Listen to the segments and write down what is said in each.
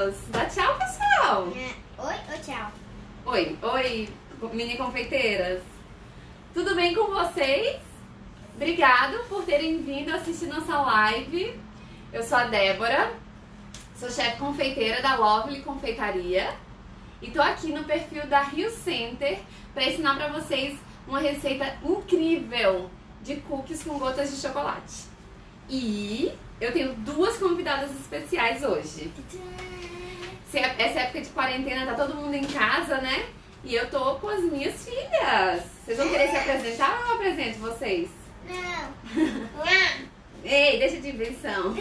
Deus! Dá tchau, pessoal! Oi, tchau. Oi, mini confeiteiras! Tudo bem com vocês? Obrigado por terem vindo assistir nossa live. Eu sou a Débora, sou chefe confeiteira da Lovely Confeitaria e tô aqui no perfil da Rio Center para ensinar para vocês uma receita incrível de cookies com gotas de chocolate. E eu tenho duas convidadas especiais hoje. Essa época de quarentena, tá todo mundo em casa, né? E eu tô com as minhas filhas. Vocês vão querer se apresentar ou eu apresento vocês? Não. Ei, deixa de invenção.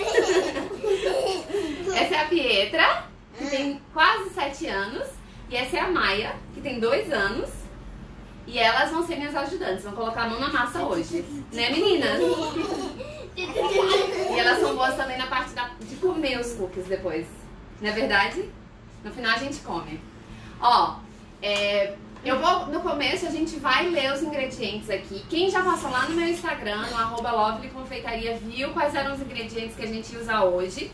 Essa é a Pietra, que tem quase 7 anos. E essa é a Maia, que tem 2 anos. E elas vão ser minhas ajudantes, vão colocar a mão na massa hoje. Né, meninas? E elas são boas também na parte de comer os cookies depois. Não é verdade? No final a gente come. Ó, no começo a gente vai ler os ingredientes aqui. Quem já passou lá no meu Instagram, no @lovelyconfeitaria, viu quais eram os ingredientes que a gente usa hoje.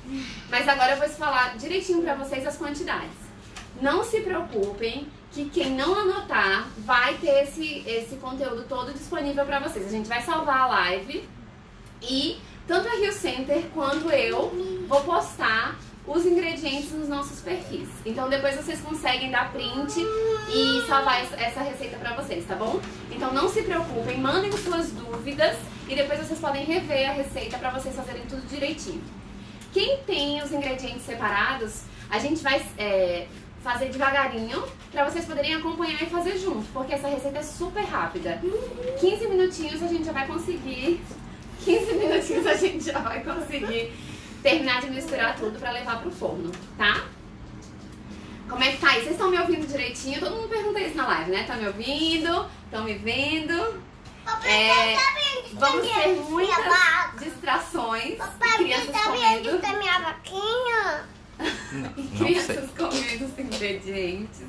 Mas agora eu vou falar direitinho pra vocês as quantidades. Não se preocupem que quem não anotar vai ter esse conteúdo todo disponível pra vocês. A gente vai salvar a live e tanto a Rio Center quanto eu vou postar os ingredientes nos nossos perfis. Então depois vocês conseguem dar print e salvar essa receita pra vocês, tá bom? Então não se preocupem, mandem suas dúvidas e depois vocês podem rever a receita pra vocês fazerem tudo direitinho. Quem tem os ingredientes separados, a gente vai fazer devagarinho pra vocês poderem acompanhar e fazer junto, porque essa receita é super rápida. 15 minutinhos a gente já vai conseguir terminar de misturar tudo pra levar pro forno, tá? Como é que tá aí? Vocês estão me ouvindo direitinho? Todo mundo pergunta isso na live, né? Tá me ouvindo? Estão me vendo? Vamos ter muitas distrações. Crianças comendo. Da minha vaquinha? Crianças comendo os ingredientes.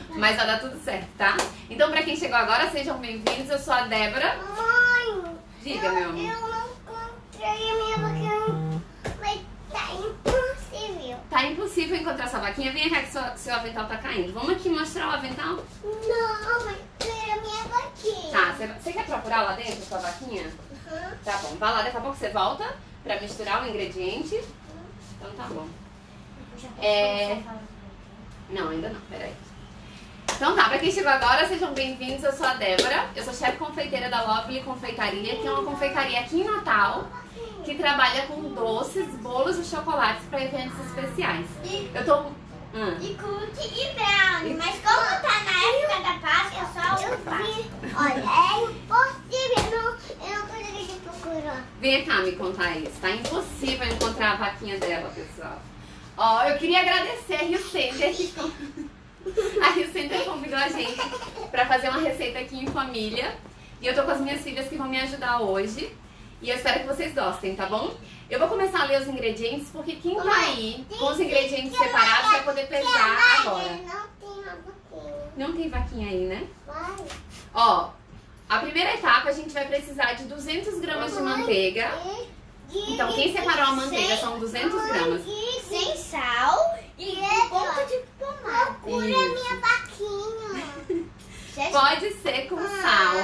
Mas vai dar tudo certo, tá? Então pra quem chegou agora, sejam bem-vindos. Eu sou a Débora. Mãe, Diga, meu amor. eu não encontrei a minha vaquinha. Mas tá impossível. Tá impossível encontrar sua vaquinha. Vem cá que seu avental tá caindo. Vamos aqui mostrar o avental? Não, mas é a minha vaquinha. Tá, você quer procurar lá dentro sua vaquinha? Uhum. Tá bom, vai lá, daqui a pouco você volta pra misturar o ingrediente. Então tá bom. Não, ainda não, peraí. Então tá, pra quem chegou agora, sejam bem-vindos. Eu sou a Débora, eu sou chefe confeiteira da Lovely Confeitaria, que é uma confeitaria aqui em Natal, que trabalha com doces, bolos e chocolates para eventos especiais. Eu tô... E cookie e brownie, mas como tá na época da Páscoa, é só o Páscoa. Olha, é impossível, eu não poderia procurar. Vem cá me contar isso, tá impossível encontrar a vaquinha dela, pessoal. Ó, eu queria agradecer a Rio Center, a Rio Center convidou a gente pra fazer uma receita aqui em família. E eu tô com as minhas filhas que vão me ajudar hoje. E eu espero que vocês gostem, tá bom? Eu vou começar a ler os ingredientes, porque quem tá aí com os ingredientes separados vai poder pesar agora. Não tem uma vaquinha. Não tem vaquinha aí, né? Vai. Ó, a primeira etapa a gente vai precisar de 200 gramas de manteiga. Então quem separou a manteiga são 200 gramas. Sem sal e um pouco de tomate. Procura a minha vaquinha. Pode ser com sal.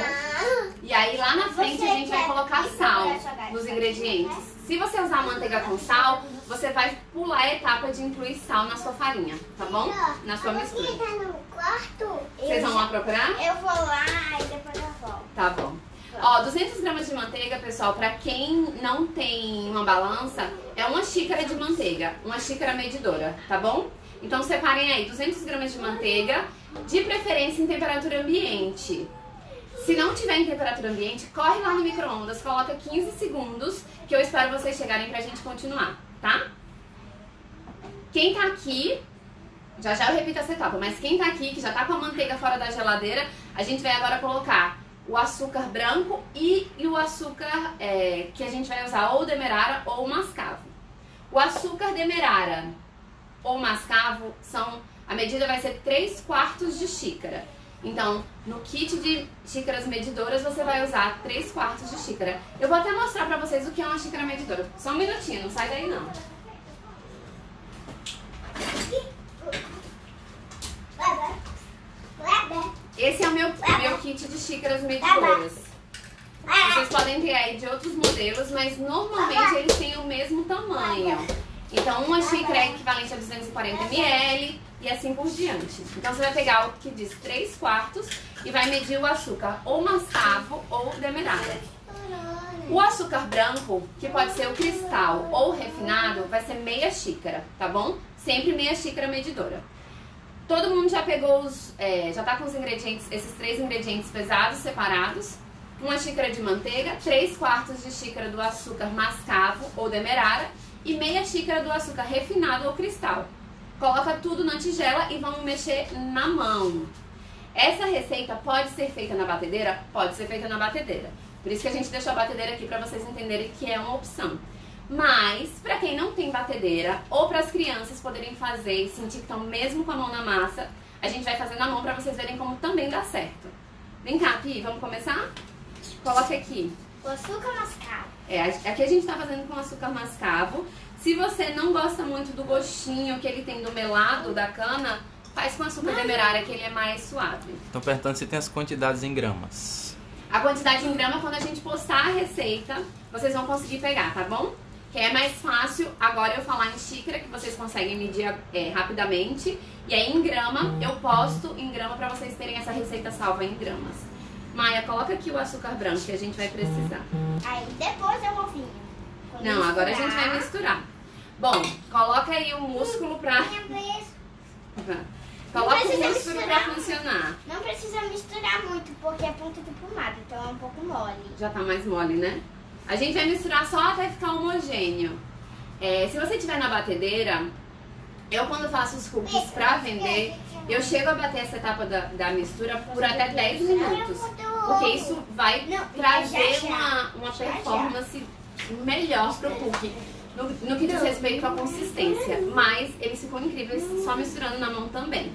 E aí lá na frente a gente vai colocar sal nos ingredientes. Se você usar manteiga com sal, você vai pular a etapa de incluir sal na sua farinha, tá bom? Na sua mistura. Tá no quarto? Vocês vão lá procurar? Eu vou lá e depois eu volto. Tá bom. Ó, 200 gramas de manteiga, pessoal, pra quem não tem uma balança, é uma xícara de manteiga, uma xícara medidora, tá bom? Então separem aí 200 gramas de manteiga, de preferência em temperatura ambiente. Se não tiver em temperatura ambiente, corre lá no micro-ondas, coloca 15 segundos, que eu espero vocês chegarem pra gente continuar, tá? Quem tá aqui, já eu repito essa etapa, mas quem tá aqui, que já tá com a manteiga fora da geladeira, a gente vai agora colocar o açúcar branco e o açúcar que a gente vai usar ou demerara ou mascavo. O açúcar demerara ou mascavo a medida vai ser 3/4 de xícara. Então, no kit de xícaras medidoras, você vai usar 3/4 de xícara. Eu vou até mostrar pra vocês o que é uma xícara medidora. Só um minutinho, não sai daí não. kit de xícaras medidoras. Vocês podem ter aí de outros modelos, mas normalmente eles têm o mesmo tamanho. Então uma xícara é equivalente a 240 ml e assim por diante. Então você vai pegar o que diz 3/4 e vai medir o açúcar ou mascavo ou demerara. O açúcar branco, que pode ser o cristal ou refinado, vai ser meia xícara, tá bom? Sempre meia xícara medidora. Todo mundo já pegou já tá com os ingredientes, esses 3 ingredientes pesados separados. Uma xícara de manteiga, 3/4 de xícara do açúcar mascavo ou demerara e meia xícara do açúcar refinado ou cristal. Coloca tudo na tigela e vamos mexer na mão. Essa receita pode ser feita na batedeira? Pode ser feita na batedeira. Por isso que a gente deixou a batedeira aqui para vocês entenderem que é uma opção. Mas, para quem não tem batedeira, ou para as crianças poderem fazer e sentir que estão mesmo com a mão na massa, a gente vai fazer na mão para vocês verem como também dá certo. Vem cá, Pi, vamos começar? Coloca aqui. O açúcar mascavo. Aqui a gente tá fazendo com açúcar mascavo. Se você não gosta muito do gostinho que ele tem do melado da cana, faz com açúcar demerara, que ele é mais suave. Estão perguntando se tem as quantidades em gramas. A quantidade em grama, quando a gente postar a receita, vocês vão conseguir pegar, tá bom? Que é mais fácil agora eu falar em xícara, que vocês conseguem medir rapidamente. E aí em grama, eu posto em grama pra vocês terem essa receita salva em gramas. Maia, coloca aqui o açúcar branco que a gente vai precisar. Aí depois eu vou vir. Não, agora a gente vai misturar. Bom, coloca aí o músculo pra... Coloca o músculo pra funcionar. Não precisa misturar muito, porque é ponto de pomada, então é um pouco mole. Já tá mais mole, né? A gente vai misturar só até ficar homogêneo. Se você tiver na batedeira, eu quando faço os cookies pra vender, eu chego a bater essa etapa da mistura por até 10 minutos. Porque isso vai trazer uma performance melhor pro cookie. No que diz respeito à consistência. Mas eles ficam incríveis só misturando na mão também.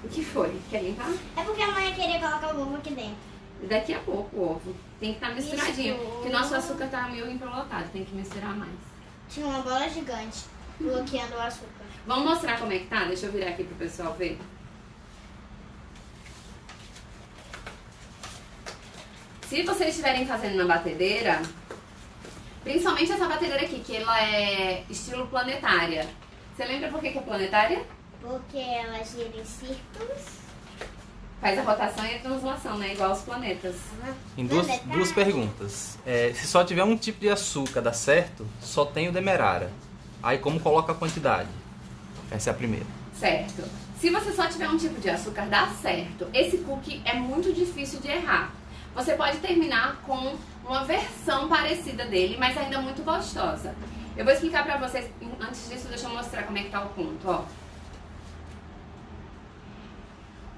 O que foi? Quer limpar? É porque a mãe queria colocar o ovo aqui dentro. Daqui a pouco o ovo. Tem que estar misturadinho. Porque nosso açúcar tá meio embolotado. Tem que misturar mais. Tinha uma bola gigante bloqueando o açúcar. Vamos mostrar como é que tá? Deixa eu virar aqui pro pessoal ver. Se vocês estiverem fazendo na batedeira, principalmente essa batedeira aqui, que ela é estilo planetária. Você lembra por que é planetária? Porque ela gira em círculos. Faz a rotação e a translação, né? Igual os planetas. Em duas perguntas. Se só tiver um tipo de açúcar, dá certo? Só tem o demerara. Aí como coloca a quantidade? Essa é a primeira. Certo. Se você só tiver um tipo de açúcar, dá certo. Esse cookie é muito difícil de errar. Você pode terminar com uma versão parecida dele, mas ainda muito gostosa. Eu vou explicar pra vocês, antes disso deixa eu mostrar como é que tá o ponto, ó.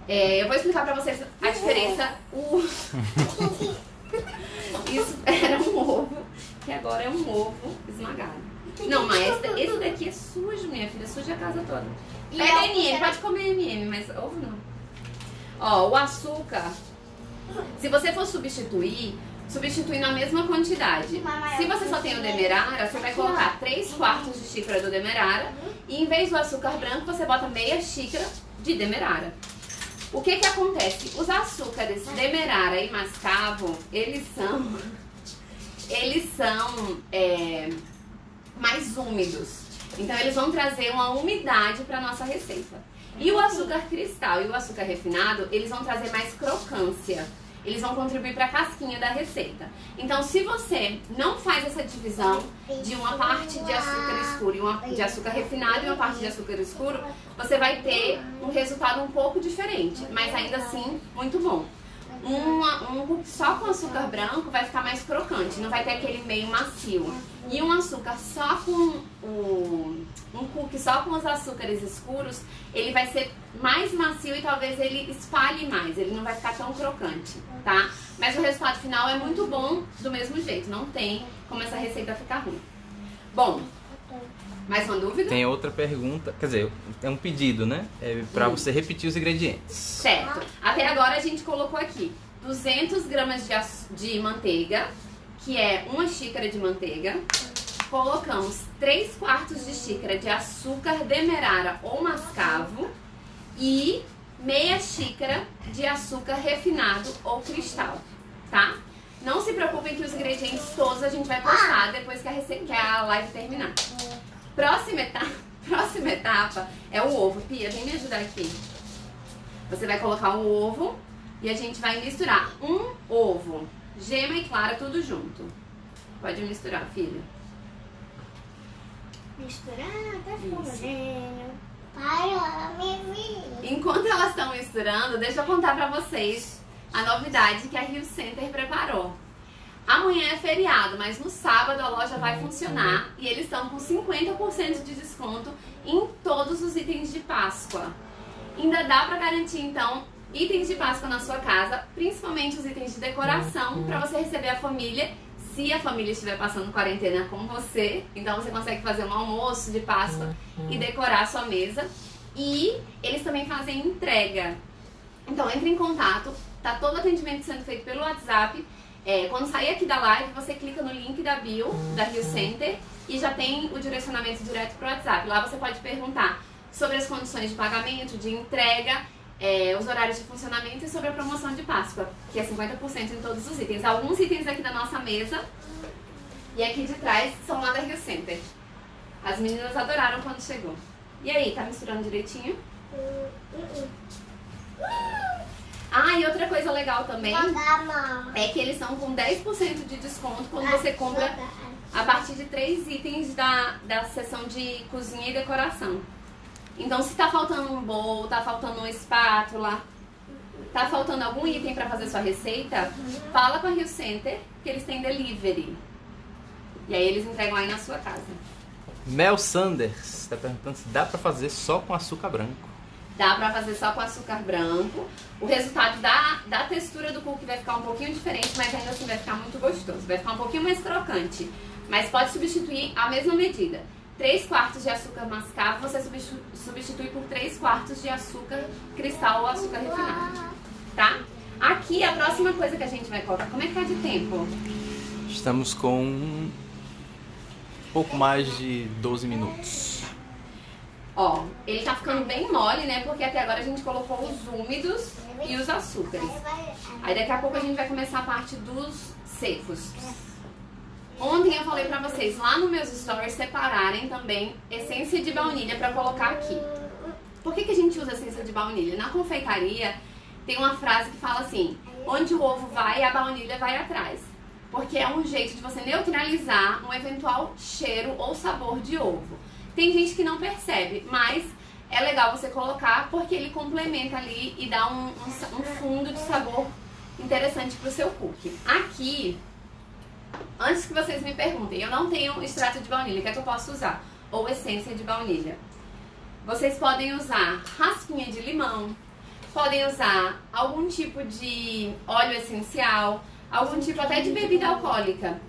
Eu vou explicar pra vocês a diferença. Isso era um ovo, que agora é um ovo esmagado. Não, mas esse daqui é sujo, minha filha, suja a casa toda. Pega M&M, pode comer M&M, mas ovo não. Ó, o açúcar, se você for substituir na mesma quantidade. Se você só tem o demerara, você vai colocar 3/4 de xícara do demerara e em vez do açúcar branco, você bota meia xícara de demerara. O que acontece? Os açúcares demerara e mascavo, eles são mais úmidos. Então eles vão trazer uma umidade para nossa receita. E o açúcar cristal e o açúcar refinado, eles vão trazer mais crocância. Eles vão contribuir para a casquinha da receita. Então, se você não faz essa divisão de uma parte de açúcar escuro e uma de açúcar refinado e uma parte de açúcar escuro, você vai ter um resultado um pouco diferente, mas ainda assim muito bom. Um cookie só com açúcar branco vai ficar mais crocante, não vai ter aquele meio macio. E um açúcar só com um cookie só com os açúcares escuros, ele vai ser mais macio e talvez ele espalhe mais, ele não vai ficar tão crocante, tá? Mas o resultado final é muito bom do mesmo jeito, não tem como essa receita ficar ruim. Bom, mais uma dúvida? Tem outra pergunta, quer dizer, é um pedido, né? Pra você repetir os ingredientes. Certo. Até agora a gente colocou aqui 200 gramas de manteiga, que é uma xícara de manteiga. Colocamos 3/4 de xícara de açúcar demerara ou mascavo e meia xícara de açúcar refinado ou cristal, tá? Não se preocupem que os ingredientes todos a gente vai postar depois que a live terminar. Próxima etapa é o ovo. Pia, vem me ajudar aqui. Você vai colocar um ovo e a gente vai misturar um ovo, gema e clara, tudo junto. Pode misturar, filha. Misturar, tá fazendo. Para, me Enquanto elas estão misturando, deixa eu contar pra vocês a novidade que a Rio Center preparou. Amanhã é feriado, mas no sábado a loja vai funcionar e eles estão com 50% de desconto em todos os itens de Páscoa. Ainda dá pra garantir, então, itens de Páscoa na sua casa, principalmente os itens de decoração, pra você receber a família, se a família estiver passando quarentena com você. Então você consegue fazer um almoço de Páscoa e decorar a sua mesa. E eles também fazem entrega. Então entre em contato, tá todo o atendimento sendo feito pelo WhatsApp. Quando sair aqui da live, você clica no link da bio, da Rio Center, e já tem o direcionamento direto pro WhatsApp. Lá você pode perguntar sobre as condições de pagamento, de entrega, os horários de funcionamento e sobre a promoção de Páscoa, que é 50% em todos os itens. Alguns itens aqui da nossa mesa e aqui de trás são lá da Rio Center. As meninas adoraram quando chegou. E aí, tá misturando direitinho? Ah, e outra coisa legal também é que eles são com 10% de desconto quando você compra a partir de 3 itens da seção de cozinha e decoração. Então, se tá faltando um bowl, tá faltando uma espátula, tá faltando algum item pra fazer sua receita, fala com a Rio Center que eles têm delivery. E aí eles entregam aí na sua casa. Mel Sanders tá perguntando se dá pra fazer só com açúcar branco. Dá pra fazer só com açúcar branco. O resultado da textura do cookie vai ficar um pouquinho diferente, mas ainda assim vai ficar muito gostoso. Vai ficar um pouquinho mais crocante. Mas pode substituir a mesma medida. 3/4 de açúcar mascavo, você substitui por 3/4 de açúcar cristal ou açúcar refinado, tá? Aqui a próxima coisa que a gente vai colocar, como é que tá de tempo? Estamos com um pouco mais de 12 minutos. Ó, ele tá ficando bem mole, né? Porque até agora a gente colocou os úmidos e os açúcares. Aí daqui a pouco a gente vai começar a parte dos secos. Ontem eu falei pra vocês lá nos meus stories separarem também essência de baunilha pra colocar aqui. Por que a gente usa essência de baunilha? Na confeitaria tem uma frase que fala assim: onde o ovo vai, a baunilha vai atrás. Porque é um jeito de você neutralizar um eventual cheiro ou sabor de ovo. Tem gente que não percebe, mas é legal você colocar porque ele complementa ali e dá um fundo de sabor interessante pro seu cookie. Aqui, antes que vocês me perguntem, eu não tenho extrato de baunilha, que é que eu posso usar? Ou essência de baunilha. Vocês podem usar raspinha de limão, podem usar algum tipo de óleo essencial, algum tipo até de bebida alcoólica.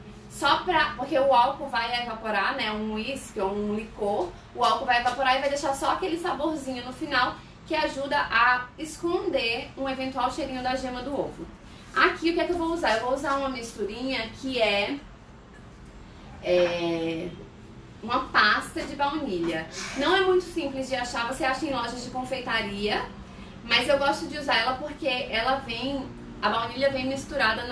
Porque o álcool vai evaporar, né? Um whisky ou um licor, o álcool vai evaporar e vai deixar só aquele saborzinho no final que ajuda a esconder um eventual cheirinho da gema do ovo. Aqui o que é que eu vou usar? Eu vou usar uma misturinha que é uma pasta de baunilha. Não é muito simples de achar, você acha em lojas de confeitaria, mas eu gosto de usar ela porque a baunilha vem misturada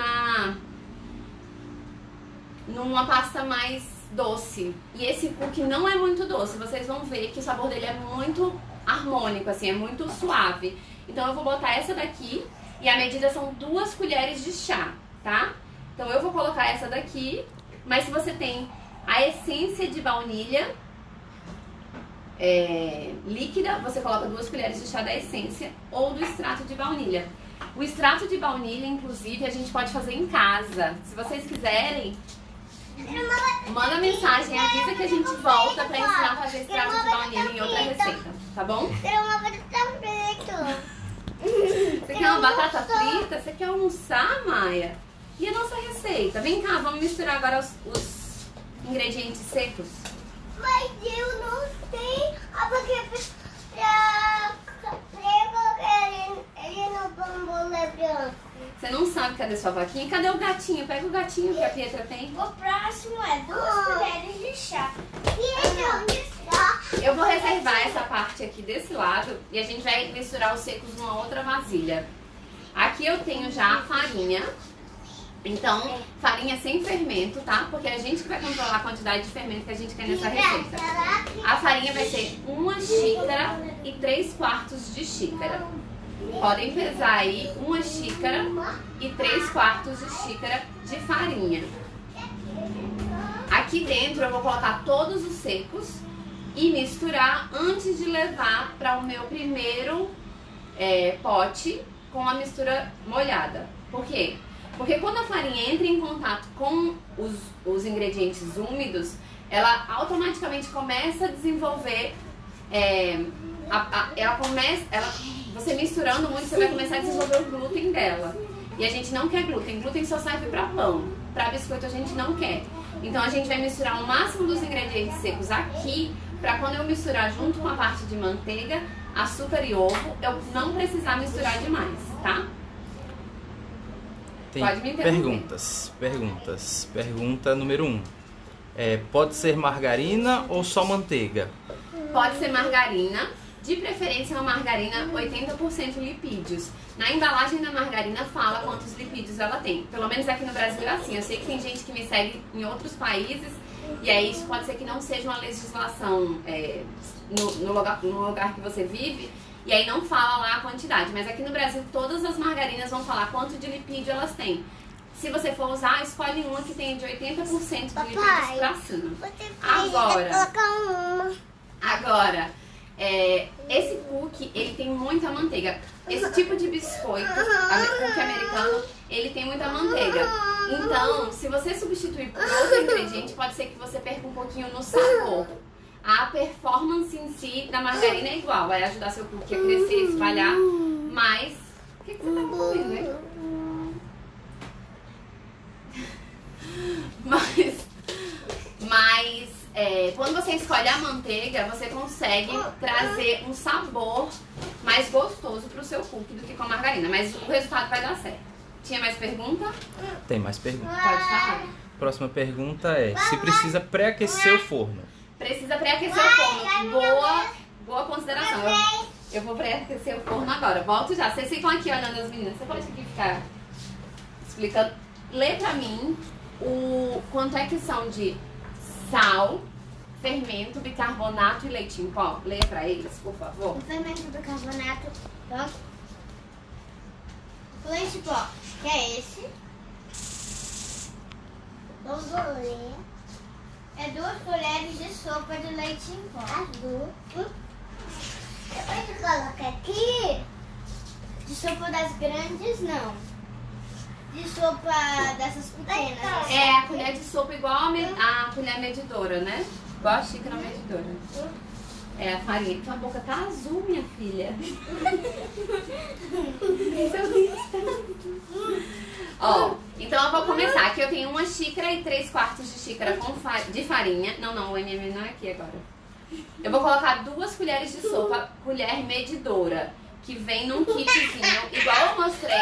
numa pasta mais doce. E esse cookie não é muito doce, vocês vão ver que o sabor dele é muito harmônico, assim, é muito suave. Então eu vou botar essa daqui e a medida são 2 colheres de chá, tá? Então eu vou colocar essa daqui, mas se você tem a essência de baunilha líquida, você coloca 2 colheres de chá da essência ou do extrato de baunilha. O extrato de baunilha, inclusive, a gente pode fazer em casa. Se vocês quiserem, manda mensagem, avisa que a gente volta pra ensinar a fazer extrato de baunilha em outra receita, tá bom? Quero uma batata frita. Você quer uma batata frita? Você quer almoçar, Maia? E a nossa receita? Vem cá, vamos misturar agora os ingredientes secos. Mas eu não sei ele no bambolê branco. Você não sabe cadê sua vaquinha? Cadê o gatinho? Pega o gatinho que a Pietra tem. O próximo é 2 colheres de chá. E onde está? Eu vou reservar essa parte parte aqui desse lado e a gente vai misturar os secos numa outra vasilha. Aqui eu tenho já a farinha. Então, farinha sem fermento, tá? Porque a gente que vai controlar a quantidade de fermento que a gente quer nessa receita. A farinha vai ser 1 xícara e 3/4 de xícara. Podem pesar aí 1 xícara e 3/4 de xícara de farinha. Aqui dentro eu vou colocar todos os secos e misturar antes de levar para o meu primeiro pote com a mistura molhada. Por quê? Porque quando a farinha entra em contato com os ingredientes úmidos, ela automaticamente começa a desenvolver, você misturando muito, você vai começar a desenvolver o glúten dela. E a gente não quer glúten, glúten só serve para pão, para biscoito a gente não quer. Então a gente vai misturar o máximo dos ingredientes secos aqui, para quando eu misturar junto com a parte de manteiga, açúcar e ovo, eu não precisar misturar demais, tá? Tem Pode me interromper. Perguntas. Pergunta número 1. Pode ser margarina ou só manteiga? Pode ser margarina, de preferência uma margarina 80% lipídios. Na embalagem da margarina fala quantos lipídios ela tem. Pelo menos aqui no Brasil é assim. Eu sei que tem gente que me segue em outros países e aí isso pode ser que não seja uma legislação no lugar que você vive. E aí não fala lá a quantidade, mas aqui no Brasil todas as margarinas vão falar quanto de lipídio elas têm. Se você for usar, escolhe uma que tenha de 80% de lipídios pra cima. Agora, esse cookie, ele tem muita manteiga. Esse tipo de biscoito, cookie americano, ele tem muita manteiga. Então, se você substituir por outro ingrediente, pode ser que você perca um pouquinho no sabor. A performance em si da margarina é igual, vai ajudar seu cookie a crescer, espalhar, mas... O que você tá comendo, hein? Mas quando você escolhe a manteiga, você consegue trazer um sabor mais gostoso pro seu cookie do que com a margarina, mas o resultado vai dar certo. Tinha mais pergunta? Tem mais pergunta. Pode falar. Próxima pergunta é: se precisa pré-aquecer o forno? Precisa pré-aquecer o forno. Boa consideração. Eu vou pré-aquecer o forno agora. Volto já. Vocês ficam aqui olhando as meninas. Você pode aqui ficar explicando. Lê pra mim o quanto é que são de sal, fermento, bicarbonato e leite em pó. Lê pra eles, por favor. O fermento, bicarbonato, pronto. O leite em pó, que é esse. Vamos ler. É 2 colheres de sopa de leite em pó. Depois você coloca aqui. De sopa das grandes, não. De sopa dessas pequenas. É a colher de sopa igual a colher medidora, né? Igual a xícara medidora. É a farinha. Tua boca tá azul, minha filha. Ó, então eu vou começar. Aqui eu tenho 1 xícara e 3/4 de xícara de farinha. Não, o MM não é aqui agora. Eu vou colocar 2 colheres de sopa, colher medidora, que vem num kitzinho, igual eu mostrei.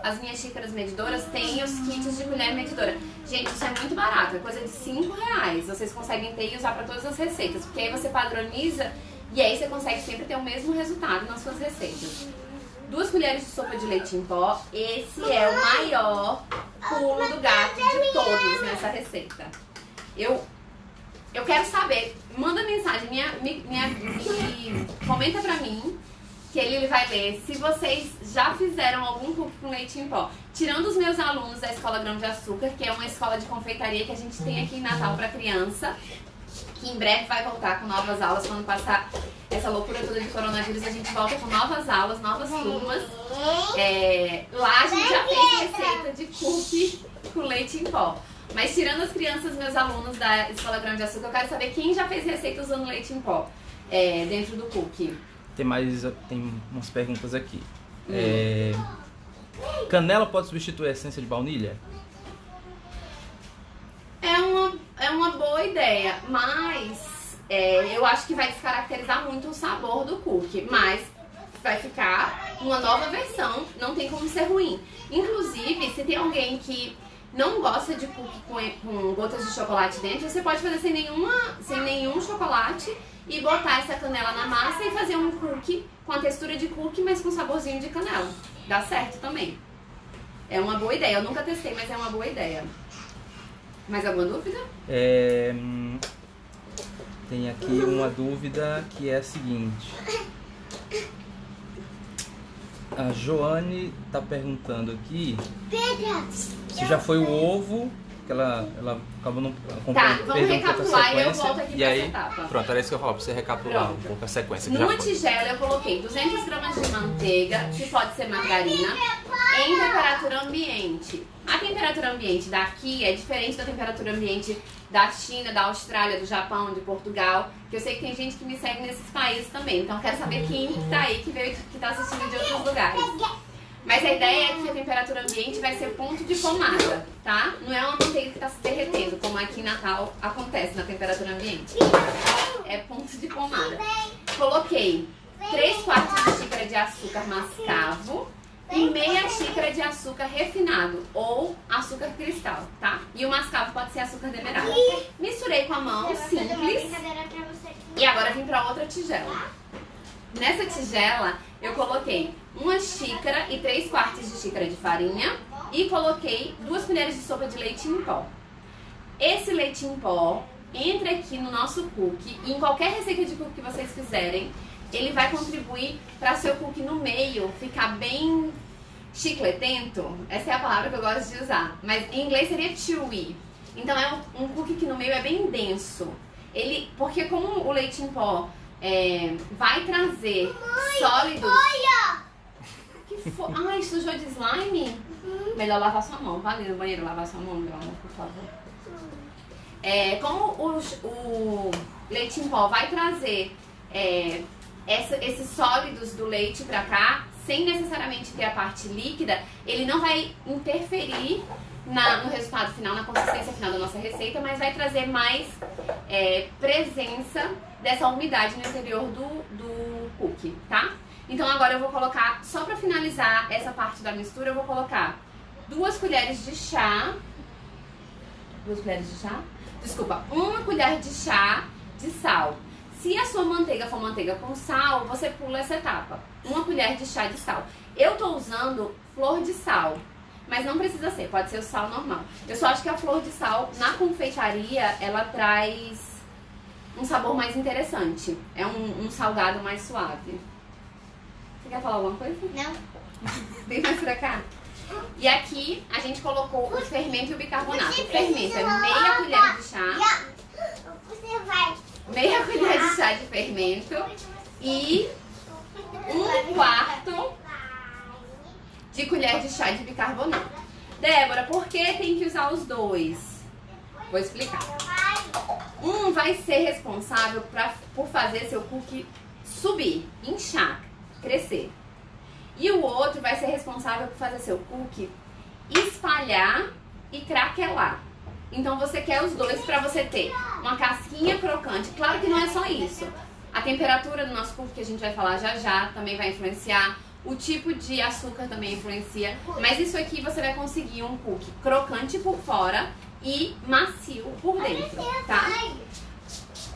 As minhas xícaras medidoras têm os kits de colher medidora. Gente, isso é muito barato, é coisa de R$5. Vocês conseguem ter e usar para todas as receitas, porque aí você padroniza e aí você consegue sempre ter o mesmo resultado nas suas receitas. 2 colheres de sopa de leite em pó, esse é o maior pulo do gato de todos nessa receita. Eu quero saber, manda mensagem, comenta pra mim, que ele vai ler se vocês já fizeram algum cookie com leite em pó. Tirando os meus alunos da Escola Grão de Açúcar, que é uma escola de confeitaria que a gente tem aqui em Natal para criança, que em breve vai voltar com novas aulas. Quando passar essa loucura toda de coronavírus, a gente volta com novas aulas, novas turmas. Lá a gente já fez receita de cookie com leite em pó. Mas tirando as crianças, meus alunos da Escola Grão de Açúcar, eu quero saber quem já fez receita usando leite em pó dentro do cookie. Tem umas perguntas aqui. Canela pode substituir a essência de baunilha? É uma boa ideia, mas eu acho que vai descaracterizar muito o sabor do cookie. Mas vai ficar uma nova versão, não tem como ser ruim. Inclusive, se tem alguém que não gosta de cookie com gotas de chocolate dentro, você pode fazer sem nenhum chocolate e botar essa canela na massa e fazer um cookie com a textura de cookie, mas com saborzinho de canela. Dá certo também. É uma boa ideia. Eu nunca testei, mas é uma boa ideia. Mais alguma dúvida? Tem aqui uma dúvida que é a seguinte. A Joane tá perguntando aqui se já foi o ovo, que ela acabou não Tá, vamos recapitular e eu volto aqui pra essa etapa. Pronto, era isso que eu ia falar, pra você recapitular um pouco a sequência. Que Numa tigela eu coloquei 200 gramas de manteiga, que pode ser margarina, em temperatura ambiente. A temperatura ambiente daqui é diferente da temperatura ambiente da China, da Austrália, do Japão, de Portugal, que eu sei que tem gente que me segue nesses países também, então eu quero saber quem tá aí, que tá assistindo de outros lugares. Mas a ideia é que a temperatura ambiente vai ser ponto de pomada, tá? Não é uma manteiga que tá se derretendo, como aqui em Natal acontece na temperatura ambiente. É ponto de pomada. Coloquei 3/4 de xícara de açúcar mascavo e meia xícara de açúcar refinado ou açúcar cristal, tá? E o mascavo pode ser açúcar demerara. Misturei com a mão, simples. E agora vim pra outra tigela. Nessa tigela eu coloquei 1 xícara e 3/4 de xícara de farinha e coloquei 2 colheres de sopa de leite em pó. Esse leite em pó entra aqui no nosso cookie e em qualquer receita de cookie que vocês fizerem, ele vai contribuir para seu cookie no meio ficar bem chicletento. Essa é a palavra que eu gosto de usar, mas em inglês seria chewy. Então é um cookie que no meio é bem denso. Porque como o leite em pó vai trazer sólidos... Ai, sujou de slime? Melhor lavar sua mão. Vá ali no banheiro lavar sua mão, meu amor, por favor. Como o leite em pó vai trazer esses sólidos do leite pra cá, sem necessariamente ter a parte líquida, ele não vai interferir no resultado final, na consistência final da nossa receita, mas vai trazer mais presença dessa umidade no interior do cookie, tá? Então agora eu vou colocar, só pra finalizar essa parte da mistura, eu vou colocar 2 colheres de chá. 2 colheres de chá? Desculpa, 1 colher de chá de sal. Se a sua manteiga for manteiga com sal, você pula essa etapa. 1 colher de chá de sal. Eu tô usando flor de sal, mas não precisa ser, pode ser o sal normal. Eu só acho que a flor de sal, na confeitaria, ela traz um sabor mais interessante. É um salgado mais suave. Você quer falar alguma coisa? Não. Vem mais pra cá. E aqui a gente colocou o fermento e o bicarbonato. O fermento é meia colher de chá. Você vai. Meia colher de chá de fermento e 1/4 de colher de chá de bicarbonato. Débora, por que tem que usar os 2? Vou explicar. Um vai ser responsável por fazer seu cookie subir, inchar, crescer. E o outro vai ser responsável por fazer seu cookie espalhar e craquelar. Então você quer os 2 para você ter uma casquinha crocante. Claro que não é só isso. A temperatura do nosso cookie, que a gente vai falar já já, também vai influenciar. O tipo de açúcar também influencia. Mas isso aqui você vai conseguir um cookie crocante por fora e macio por dentro, tá?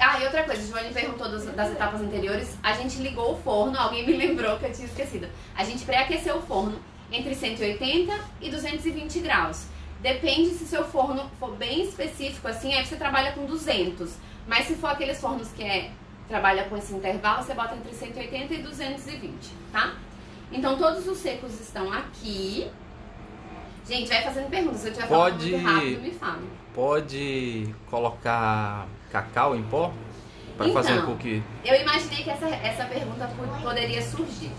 Ah, e outra coisa, a Joane perguntou das etapas anteriores. A gente ligou o forno, alguém me lembrou que eu tinha esquecido. A gente pré-aqueceu o forno entre 180 e 220 graus. Depende se seu forno for bem específico assim, aí você trabalha com 200. Mas se for aqueles fornos que trabalha com esse intervalo, você bota entre 180 e 220, tá? Então todos os secos estão aqui. Gente, vai fazendo perguntas. Se eu estiver falando muito rápido, me fala. Pode colocar cacau em pó para fazer um cookie? Eu imaginei que essa pergunta poderia surgir.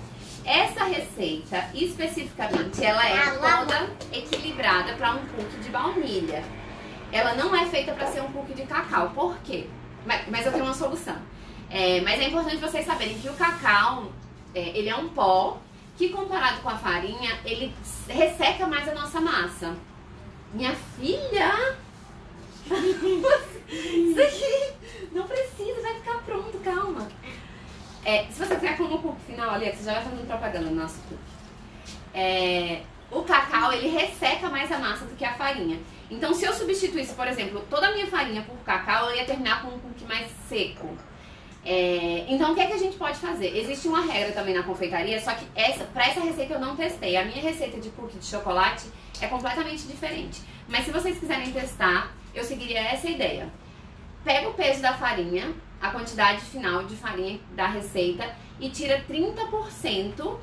Essa receita, especificamente, ela é toda equilibrada para um cookie de baunilha. Ela não é feita para ser um cookie de cacau. Por quê? Mas eu tenho uma solução. Mas é importante vocês saberem que o cacau, ele é um pó que, comparado com a farinha, ele resseca mais a nossa massa. Minha filha... Isso aqui não precisa, vai ficar pronto, calma. Se você quiser como cookie final ali, você já vai fazendo propaganda no nosso cookie. o cacau, ele resseca mais a massa do que a farinha. Então, se eu substituísse, por exemplo, toda a minha farinha por cacau, eu ia terminar com um cookie mais seco. Então, o que é que a gente pode fazer? Existe uma regra também na confeitaria, só que para essa receita eu não testei. A minha receita de cookie de chocolate é completamente diferente. Mas se vocês quiserem testar, eu seguiria essa ideia. Pega o peso da farinha, a quantidade final de farinha da receita e tira 30%,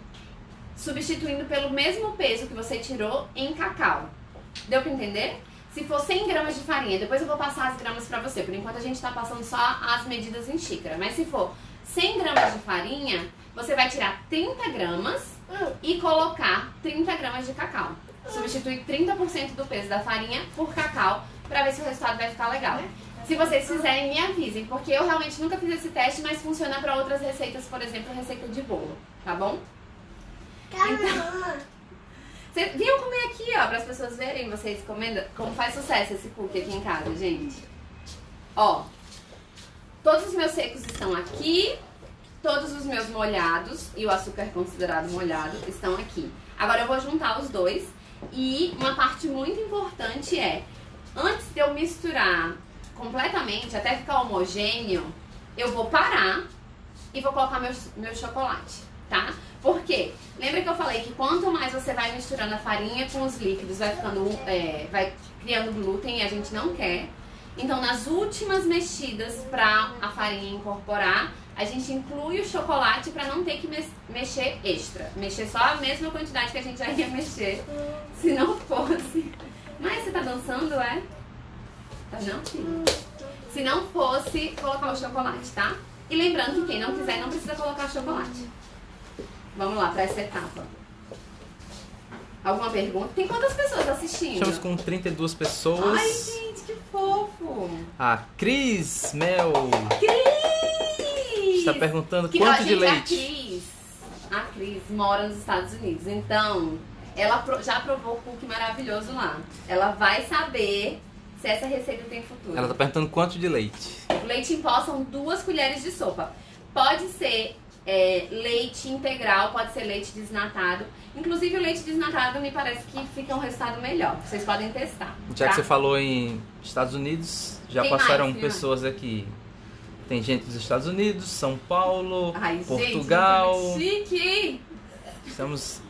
substituindo pelo mesmo peso que você tirou em cacau. Deu pra entender? Se for 100 gramas de farinha, depois eu vou passar as gramas pra você. Por enquanto a gente tá passando só as medidas em xícara. Mas se for 100 gramas de farinha, você vai tirar 30 gramas e colocar 30 gramas de cacau. Substituir 30% do peso da farinha por cacau pra ver se o resultado vai ficar legal. Se vocês fizerem, me avisem, porque eu realmente nunca fiz esse teste, mas funciona pra outras receitas, por exemplo, receita de bolo, tá bom? Então, vocês vinham comer aqui, ó, para as pessoas verem vocês comendo como faz sucesso esse cookie aqui em casa, gente. Ó, todos os meus secos estão aqui, todos os meus molhados, e o açúcar considerado molhado, estão aqui. Agora eu vou juntar os dois, e uma parte muito importante é, antes de eu misturar completamente, até ficar homogêneo, eu vou parar e vou colocar meu chocolate, tá? Por quê? Lembra que eu falei que quanto mais você vai misturando a farinha com os líquidos, vai criando glúten e a gente não quer. Então, nas últimas mexidas para a farinha incorporar, a gente inclui o chocolate para não ter que mexer extra. Mexer só a mesma quantidade que a gente já ia mexer, se não fosse... Mas você tá dançando, é? Tá não, filho? Se não fosse colocar o chocolate, tá? E lembrando que quem não quiser não precisa colocar chocolate. Vamos lá, para essa etapa. Alguma pergunta? Tem quantas pessoas assistindo? Estamos com 32 pessoas. Ai, gente, que fofo! A Cris Mel Cris! está perguntando Que, quanto ó, de gente, leite. A Cris mora nos Estados Unidos, então ela já provou o cookie maravilhoso lá. Ela vai saber se essa receita tem futuro. Ela está perguntando quanto de leite. O leite em pó são 2 colheres de sopa. Pode ser leite integral, pode ser leite desnatado. Inclusive o leite desnatado me parece que fica um resultado melhor. Vocês podem testar. Já tá? que você falou em Estados Unidos, já Tem passaram mais, pessoas aqui. Tem gente dos Estados Unidos, São Paulo, Ai, Portugal. Gente, chique! Estamos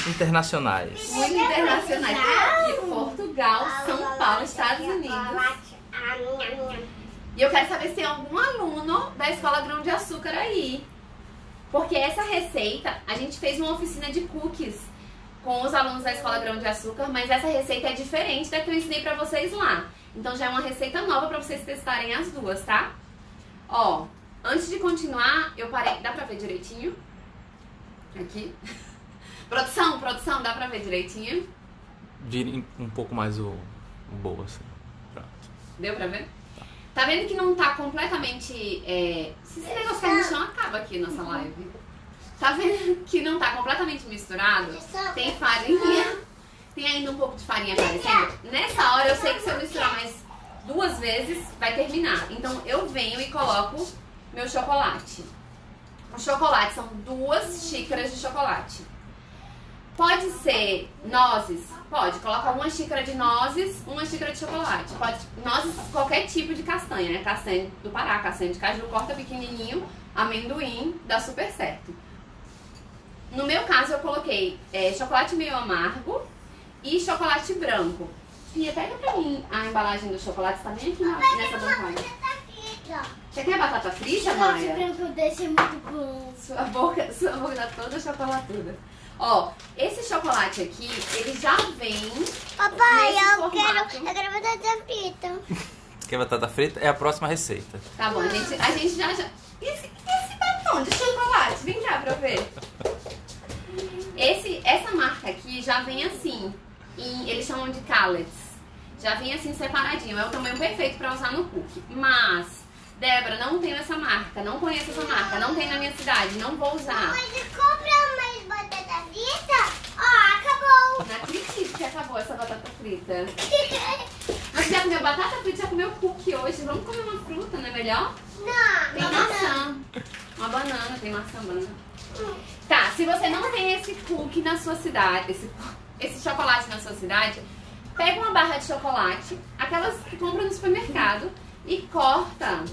internacionais. Muito internacionais. Aqui, Portugal, São Paulo, Estados Unidos. E eu quero saber se tem algum aluno da Escola Grão de Açúcar aí. Porque essa receita, a gente fez uma oficina de cookies com os alunos da Escola Grão de Açúcar, mas essa receita é diferente da que eu ensinei pra vocês lá. Então já é uma receita nova pra vocês testarem as duas, tá? Ó, antes de continuar, eu parei... Dá pra ver direitinho? Aqui. Produção, dá pra ver direitinho? Virem um pouco mais o bowl, assim. Pronto. Deu pra ver? Tá vendo que não tá completamente... Se esse negócio cair no chão, acaba aqui nossa live. Tá vendo que não tá completamente misturado? Tem farinha, tem ainda um pouco de farinha aparecendo. Nessa hora eu sei que se eu misturar mais 2 vezes, vai terminar. Então eu venho e coloco meu chocolate. O chocolate são 2 xícaras de chocolate. Pode ser nozes? Pode. Coloca 1 xícara de nozes, 1 xícara de chocolate. Pode nozes, qualquer tipo de castanha, né? Castanha do Pará, castanha de caju, corta pequenininho, amendoim, dá super certo. No meu caso, eu coloquei chocolate meio amargo e chocolate branco. Fia, pega pra mim a embalagem do chocolate, tá bem aqui nessa bancada. Você quer batata frita, Maia? branco desse é muito bom. Sua boca tá toda chocolatuda. Ó, esse chocolate aqui, ele já vem Papai, nesse eu formato. quero batata frita. Quer batata frita? É a próxima receita. Tá bom, a gente já... Esse batom de chocolate, vem cá pra eu ver. Essa marca aqui já vem assim, eles chamam de callets. Já vem assim separadinho, é o tamanho perfeito pra usar no cookie. Mas, Débora, não tenho essa marca, não conheço essa marca, não tem na minha cidade, não vou usar. Mas compra mais batata frita? Ó, acabou. Não acredito que acabou essa batata frita. Você já comeu batata frita, já comeu cookie hoje. Vamos comer uma fruta, não é melhor? Não, Tem maçã. Uma banana, tem maçã, banana. Tá, se você não tem esse cookie na sua cidade, esse chocolate na sua cidade, pega uma barra de chocolate, aquelas que compra no supermercado, e corta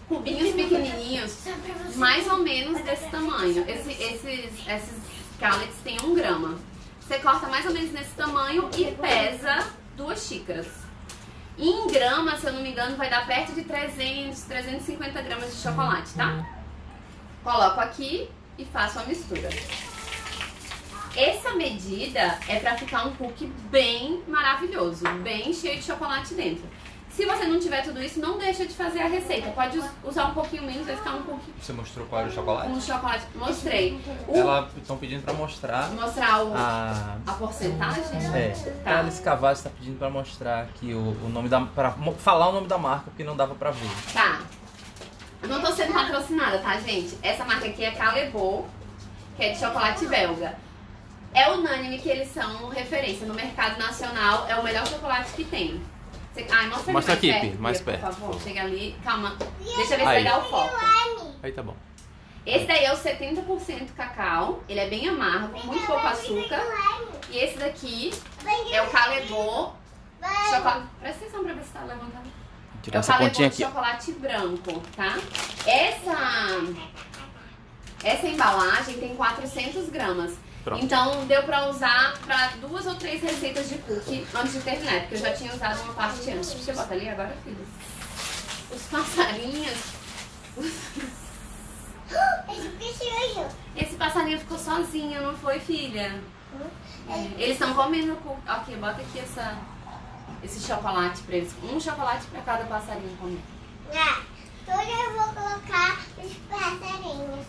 cubinhos pequenininhos, mais ou menos desse tamanho. Esses gallets têm 1 grama. Você corta mais ou menos nesse tamanho e pesa 2 xícaras. E em gramas, se eu não me engano, vai dar perto de 300, 350 gramas de chocolate, tá? Coloco aqui e faço a mistura. Essa medida é pra ficar um cookie bem maravilhoso, bem cheio de chocolate dentro. Se você não tiver tudo isso, não deixa de fazer a receita. Pode usar um pouquinho menos, vai ficar um cookie. Você mostrou qual era o chocolate? Um chocolate. Mostrei. Elas estão pedindo pra mostrar. Mostrar a porcentagem? É. Tá. Alice Cavazzi está pedindo pra mostrar aqui o nome da. Pra falar o nome da marca, porque não dava pra ver. Tá. Eu não tô sendo patrocinada, tá, gente? Essa marca aqui é Callebaut, que é de chocolate belga. É unânime que eles são referência no mercado nacional. É o melhor chocolate que tem. Mostra aqui, perto, mais por perto. favor. Chega ali, calma. Deixa eu ver se vai Aí. dar o foco. Aí tá bom. Esse daí é o 70% cacau. Ele é bem amargo, muito pouco açúcar. E esse daqui é o Callebaut chocolate. Presta atenção pra ver se tá levantado. Tirar É o essa pontinha Callebaut aqui. chocolate branco, tá? Essa embalagem tem 400 gramas. Pronto. Então deu pra usar pra 2 ou 3 receitas de cookie antes de terminar, porque eu já tinha usado uma parte antes. Deixa eu botar ali agora, filho. Os passarinhos. Esse passarinho ficou sozinho, não foi, filha? Eles estão comendo o cookie. Ok, bota aqui esse chocolate pra eles. Um chocolate pra cada passarinho comer. Tudo eu vou colocar os passarinhos.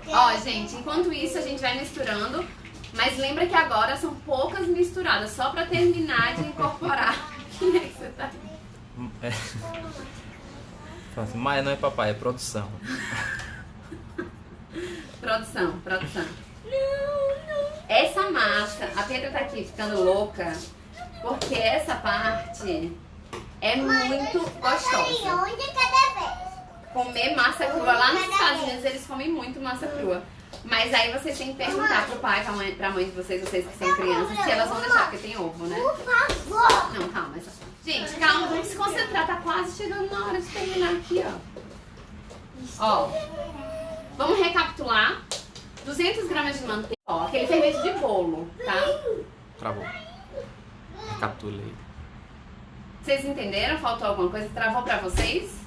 Ó, gente, enquanto isso a gente vai misturando, mas lembra que agora são poucas misturadas, só pra terminar de incorporar. Quem é que você tá? Fala assim, mas não é papai, é produção. Produção. Essa massa, a Pedra tá aqui ficando louca, porque essa parte é muito gostosa. Um de cada vez. Comer massa crua, lá nos Estados Unidos eles comem muito massa crua. Mas aí vocês têm que perguntar pro pai, pra mãe de vocês que são crianças, se elas vão deixar, porque tem ovo, né? Por favor. Não, calma. Gente, calma, vamos se concentrar, tá quase chegando na hora de terminar aqui, ó. Vamos recapitular. 200 gramas de manteiga, ó, aquele fermento de bolo, tá? Travou. Recapitulei. Vocês entenderam? Faltou alguma coisa? Travou pra vocês?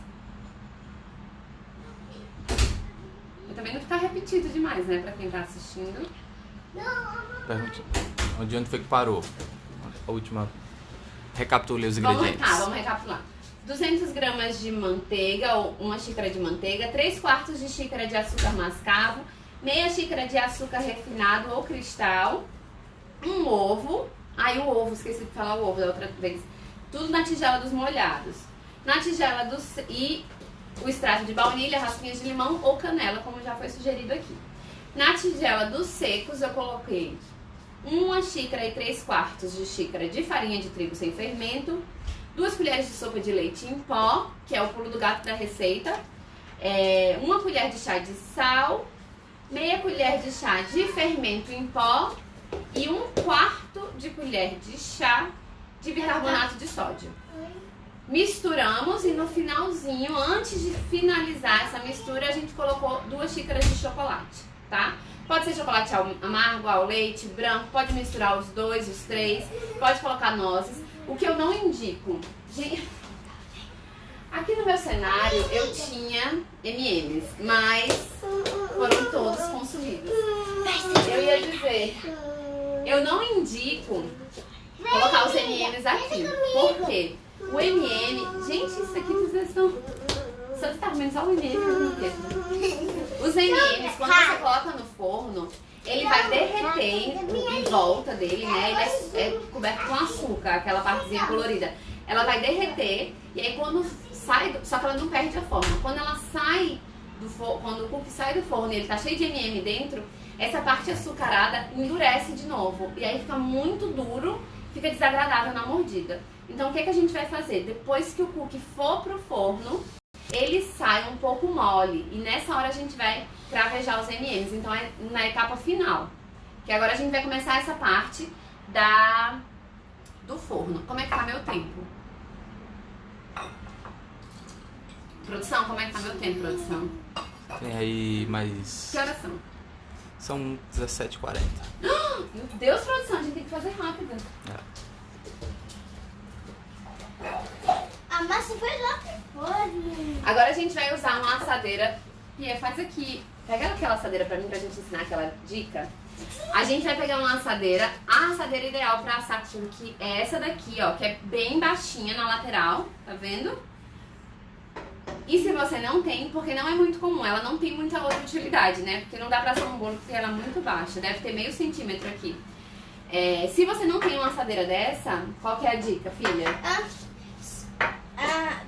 E também não ficar repetido demais, né? Pra quem tá assistindo. Pergunte. Onde foi que parou? A última. Recapitulei os ingredientes. Vamos recapitular. 200 gramas de manteiga, ou 1 xícara de manteiga, 3/4 de xícara de açúcar mascavo, meia xícara de açúcar refinado ou cristal, um ovo. Aí o ovo, esqueci de falar o ovo da outra vez. Tudo na tigela dos molhados. Na tigela e o extrato de baunilha, raspinhas de limão ou canela, como já foi sugerido aqui. Na tigela dos secos eu coloquei 1 xícara e 3/4 de xícara de farinha de trigo sem fermento, 2 colheres de sopa de leite em pó, que é o pulo do gato da receita, 1 colher de chá de sal, meia colher de chá de fermento em pó e 1/4 de colher de chá de bicarbonato de sódio. Misturamos e no finalzinho, antes de finalizar essa mistura, a gente colocou 2 xícaras de chocolate, tá? Pode ser chocolate amargo, ao leite, branco, pode misturar os 2, os 3, pode colocar nozes. O que eu não indico, gente, aqui no meu cenário eu tinha M&M's, mas foram todos consumidos. Eu ia dizer, eu não indico colocar os M&M's aqui, por quê? O M&M, gente, isso aqui vocês estão... Você tá comendo só o M&M? Os M&M's, quando você coloca no forno, ele vai derreter em volta dele, né? Ele é coberto com açúcar, aquela partezinha colorida. Ela vai derreter e aí quando sai, só que ela não perde a forma. Quando ela sai do forno, quando o cookie sai do forno e ele tá cheio de M&M dentro, essa parte açucarada endurece de novo. E aí fica muito duro, fica desagradável na mordida. Então o que a gente vai fazer? Depois que o cookie for pro forno, ele sai um pouco mole. E nessa hora a gente vai cravejar os M&M's. Então é na etapa final. Que agora a gente vai começar essa parte do forno. Como é que tá meu tempo? Produção, como é que tá meu tempo, produção? Tem aí mais... Que horas são? São 17h40. Meu Deus, produção, a gente tem que fazer rápido. A massa foi lá que foi. Agora a gente vai usar uma assadeira. Pia, faz aqui. Pega aquela assadeira pra mim, pra gente ensinar aquela dica. A gente vai pegar uma assadeira. A assadeira ideal pra assar cookie é essa daqui, ó, que é bem baixinha na lateral, tá vendo? E se você não tem, porque não é muito comum, ela não tem muita outra utilidade, né? Porque não dá pra assar um bolo porque ela é muito baixa, deve ter meio centímetro aqui. Se você não tem uma assadeira dessa, qual que é a dica, filha?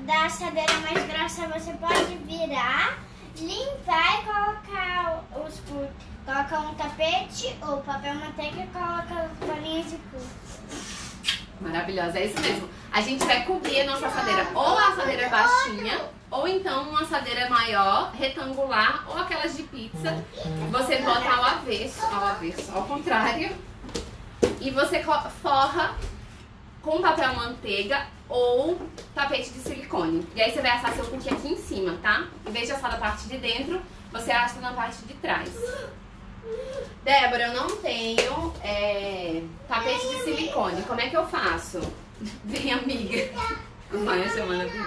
Da assadeira mais grossa você pode virar, limpar e colocar os cookies. Coloca um tapete ou papel manteiga e coloca as bolinhas de cookies. Maravilhosa, é isso mesmo. A gente vai cobrir a nossa assadeira, ou a assadeira baixinha, ou então uma assadeira maior, retangular, ou aquelas de pizza. Você bota ao contrário, e você forra com papel manteiga ou tapete de silicone. E aí você vai assar seu cookie aqui em cima, tá? Em vez de assar na parte de dentro, você assa na parte de trás. Débora, eu não tenho tapete de silicone. Como é que eu faço? Vem, amiga. Vai chamando aqui.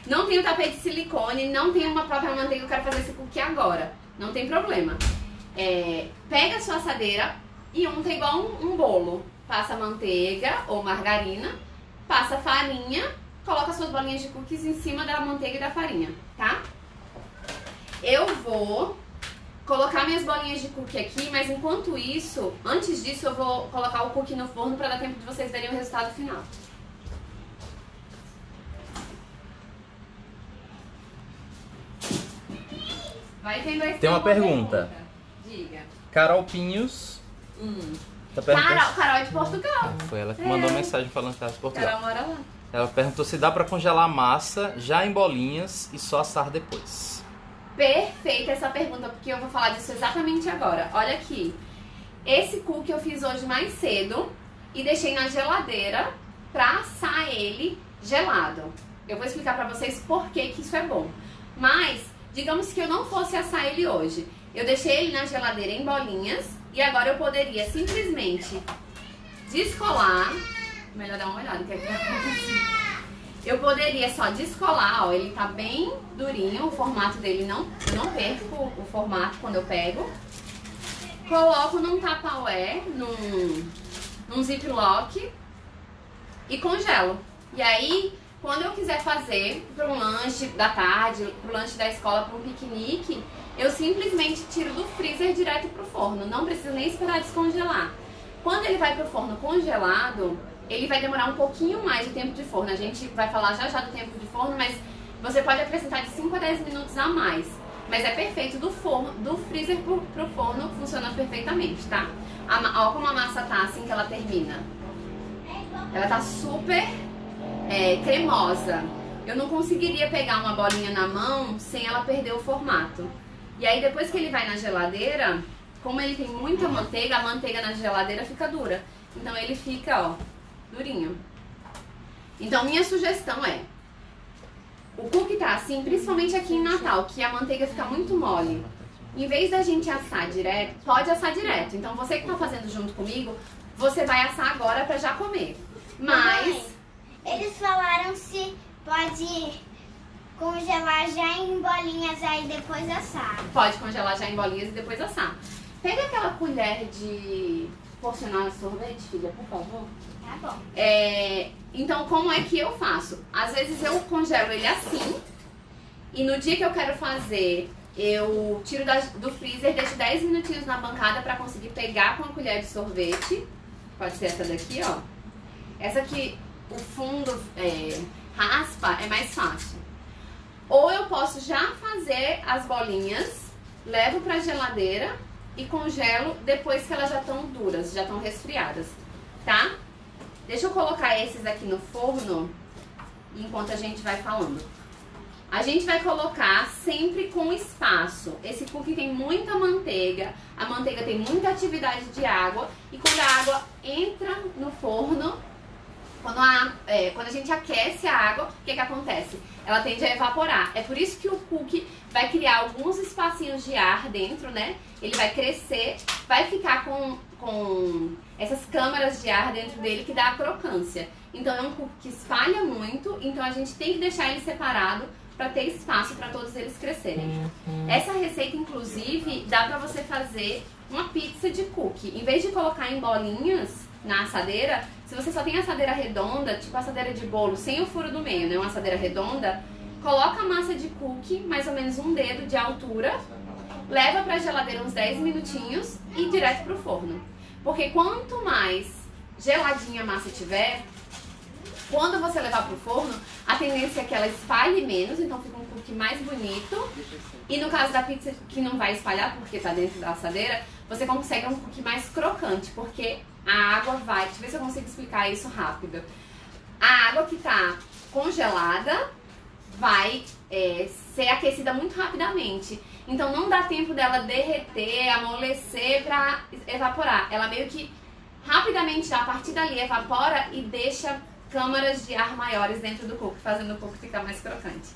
Não tenho tapete de silicone, não tenho uma própria manteiga, eu quero fazer esse cookie agora. Não tem problema. Pega a sua assadeira e unta igual um bolo. Passa manteiga ou margarina, passa farinha, coloca suas bolinhas de cookies em cima da manteiga e da farinha, tá? Eu vou colocar minhas bolinhas de cookie aqui, mas enquanto isso, antes disso eu vou colocar o cookie no forno para dar tempo de vocês verem o resultado final. Vai tendo aí. Tem uma pergunta. Diga. Carol Pinhos. Tá perguntando... Carol é de Portugal. Foi ela que mandou mensagem falando que era de Portugal. Carol mora lá. Ela perguntou se dá pra congelar a massa já em bolinhas e só assar depois. Perfeita essa pergunta, porque eu vou falar disso exatamente agora. Olha aqui. Esse cookie eu fiz hoje mais cedo e deixei na geladeira pra assar ele gelado. Eu vou explicar pra vocês por que isso é bom. Mas, digamos que eu não fosse assar ele hoje. Eu deixei ele na geladeira em bolinhas e agora eu poderia simplesmente descolar. Melhor dar uma olhada, o que é que vai acontecer? Eu poderia só descolar, ó, ele tá bem durinho, o formato dele eu não perco o formato quando eu pego. Coloco num Tupperware, num ziplock e congelo. E aí, quando eu quiser fazer para um lanche da tarde, para o lanche da escola, para um piquenique, eu simplesmente tiro do freezer direto pro forno, não preciso nem esperar descongelar. Quando ele vai pro forno congelado, ele vai demorar um pouquinho mais de tempo de forno. A gente vai falar já do tempo de forno, mas você pode acrescentar de 5 a 10 minutos a mais. Mas é perfeito do freezer pro forno, funciona perfeitamente, tá? Ó como a massa tá assim que ela termina. Ela tá super cremosa. Eu não conseguiria pegar uma bolinha na mão sem ela perder o formato. E aí depois que ele vai na geladeira, como ele tem muita manteiga, a manteiga na geladeira fica dura. Então ele fica, ó, durinho. Então minha sugestão é, o cookie tá assim, principalmente aqui em Natal, que a manteiga fica muito mole. Em vez da gente assar direto, pode assar direto. Então você que tá fazendo junto comigo, você vai assar agora pra já comer. Mas... Mãe, eles falaram se pode congelar já em bolinhas aí depois assar. Pode congelar já em bolinhas e depois assar. Pega aquela colher de porcionar sorvete, filha, por favor. Tá bom. Então, como é que eu faço? Às vezes eu congelo ele assim, e no dia que eu quero fazer, eu tiro do freezer, deixo 10 minutinhos na bancada pra conseguir pegar com a colher de sorvete. Pode ser essa daqui, ó. Essa aqui, o fundo raspa, é mais fácil. Ou eu posso já fazer as bolinhas, levo pra geladeira e congelo depois que elas já estão duras, já estão resfriadas, tá? Deixa eu colocar esses aqui no forno enquanto a gente vai falando. A gente vai colocar sempre com espaço. Esse cookie tem muita manteiga, a manteiga tem muita atividade de água e quando a água entra no forno, quando a gente aquece a água, o que acontece? Ela tende a evaporar. É por isso que o cookie vai criar alguns espacinhos de ar dentro, né? Ele vai crescer, vai ficar com essas câmaras de ar dentro dele que dá a crocância. Então é um cookie que espalha muito, então a gente tem que deixar ele separado para ter espaço para todos eles crescerem. Essa receita, inclusive, dá para você fazer uma pizza de cookie. Em vez de colocar em bolinhas na assadeira, se você só tem assadeira redonda, tipo assadeira de bolo, sem o furo do meio, né? Uma assadeira redonda, coloca a massa de cookie, mais ou menos um dedo de altura, leva pra geladeira uns 10 minutinhos e direto pro forno. Porque quanto mais geladinha a massa tiver, quando você levar pro forno, a tendência é que ela espalhe menos, então fica um cookie mais bonito. E no caso da pizza, que não vai espalhar porque tá dentro da assadeira, você consegue um cookie mais crocante, porque a água vai... Deixa eu ver se eu consigo explicar isso rápido. A água que tá congelada vai ser aquecida muito rapidamente. Então não dá tempo dela derreter, amolecer pra evaporar. Ela meio que rapidamente, a partir dali, evapora e deixa câmaras de ar maiores dentro do cookie, fazendo o cookie ficar mais crocante.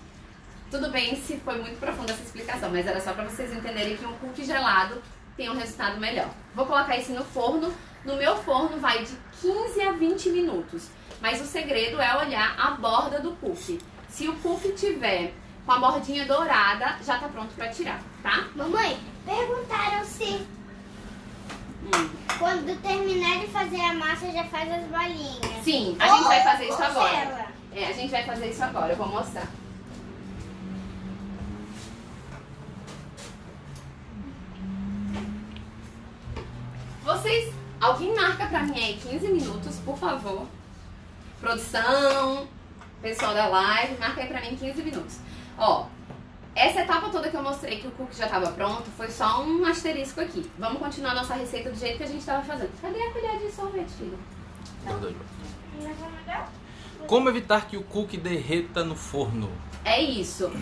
Tudo bem se foi muito profunda essa explicação, mas era só pra vocês entenderem que um cookie gelado tem um resultado melhor. Vou colocar isso no forno. No meu forno vai de 15 a 20 minutos. Mas o segredo é olhar a borda do cookie. Se o cookie tiver com a bordinha dourada, já tá pronto pra tirar, tá? Mamãe, perguntaram se quando terminar de fazer a massa já faz as bolinhas. Sim, a gente vai fazer isso agora. Congela. A gente vai fazer isso agora, eu vou mostrar. Alguém marca pra mim aí 15 minutos, por favor. Produção, pessoal da live, marca aí pra mim 15 minutos. Ó, essa etapa toda que eu mostrei que o cookie já estava pronto foi só um asterisco aqui. Vamos continuar nossa receita do jeito que a gente estava fazendo. Cadê a colher de sorvete, filho? Como evitar que o cookie derreta no forno? É isso.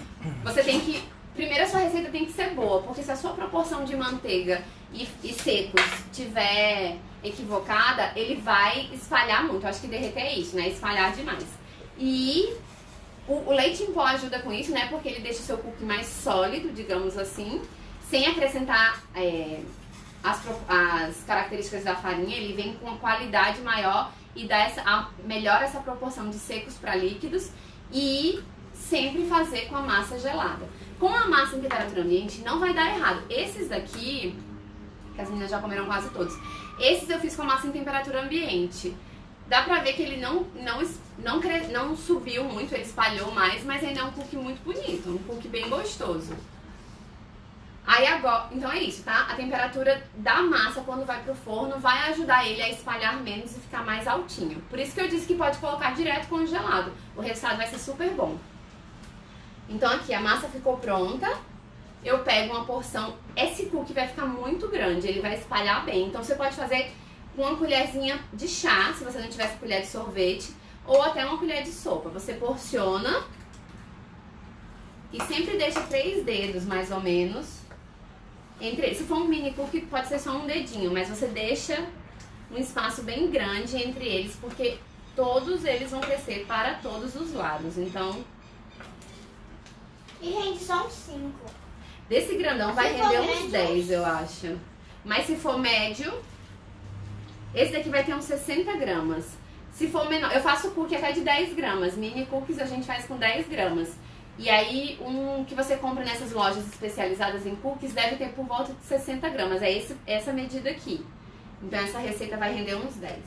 Você tem que... Primeiro, a sua receita tem que ser boa, porque se a sua proporção de manteiga e secos tiver equivocada, ele vai espalhar muito. Eu acho que derreter é isso, né? Espalhar demais. E o leite em pó ajuda com isso, né? Porque ele deixa o seu cookie mais sólido, digamos assim, sem acrescentar as características da farinha. Ele vem com uma qualidade maior e melhora essa proporção de secos para líquidos e sempre fazer com a massa gelada. Com a massa em temperatura ambiente não vai dar errado. Esses daqui, que as meninas já comeram quase todos, esses eu fiz com a massa em temperatura ambiente. Dá pra ver que ele não subiu muito, ele espalhou mais, mas ainda é um cookie muito bonito, um cookie bem gostoso. Aí agora, então é isso, tá? A temperatura da massa quando vai pro forno vai ajudar ele a espalhar menos e ficar mais altinho. Por isso que eu disse que pode colocar direto congelado. O resultado vai ser super bom. Então aqui a massa ficou pronta. Eu pego uma porção. Esse cookie vai ficar muito grande, ele vai espalhar bem. Então você pode fazer com uma colherzinha de chá, se você não tivesse colher de sorvete, ou até uma colher de sopa. Você porciona e sempre deixa 3 dedos, mais ou menos, entre eles. Se for um mini cookie, pode ser só um dedinho, mas você deixa um espaço bem grande entre eles, porque todos eles vão crescer para todos os lados. Então... E rende só uns 5. Desse grandão vai render uns 10, eu acho. Mas se for médio, esse daqui vai ter uns 60 gramas. Se for menor, eu faço cookie até de 10 gramas. Mini cookies a gente faz com 10 gramas. E aí, um que você compra nessas lojas especializadas em cookies deve ter por volta de 60 gramas. É essa medida aqui. Então essa receita vai render uns 10.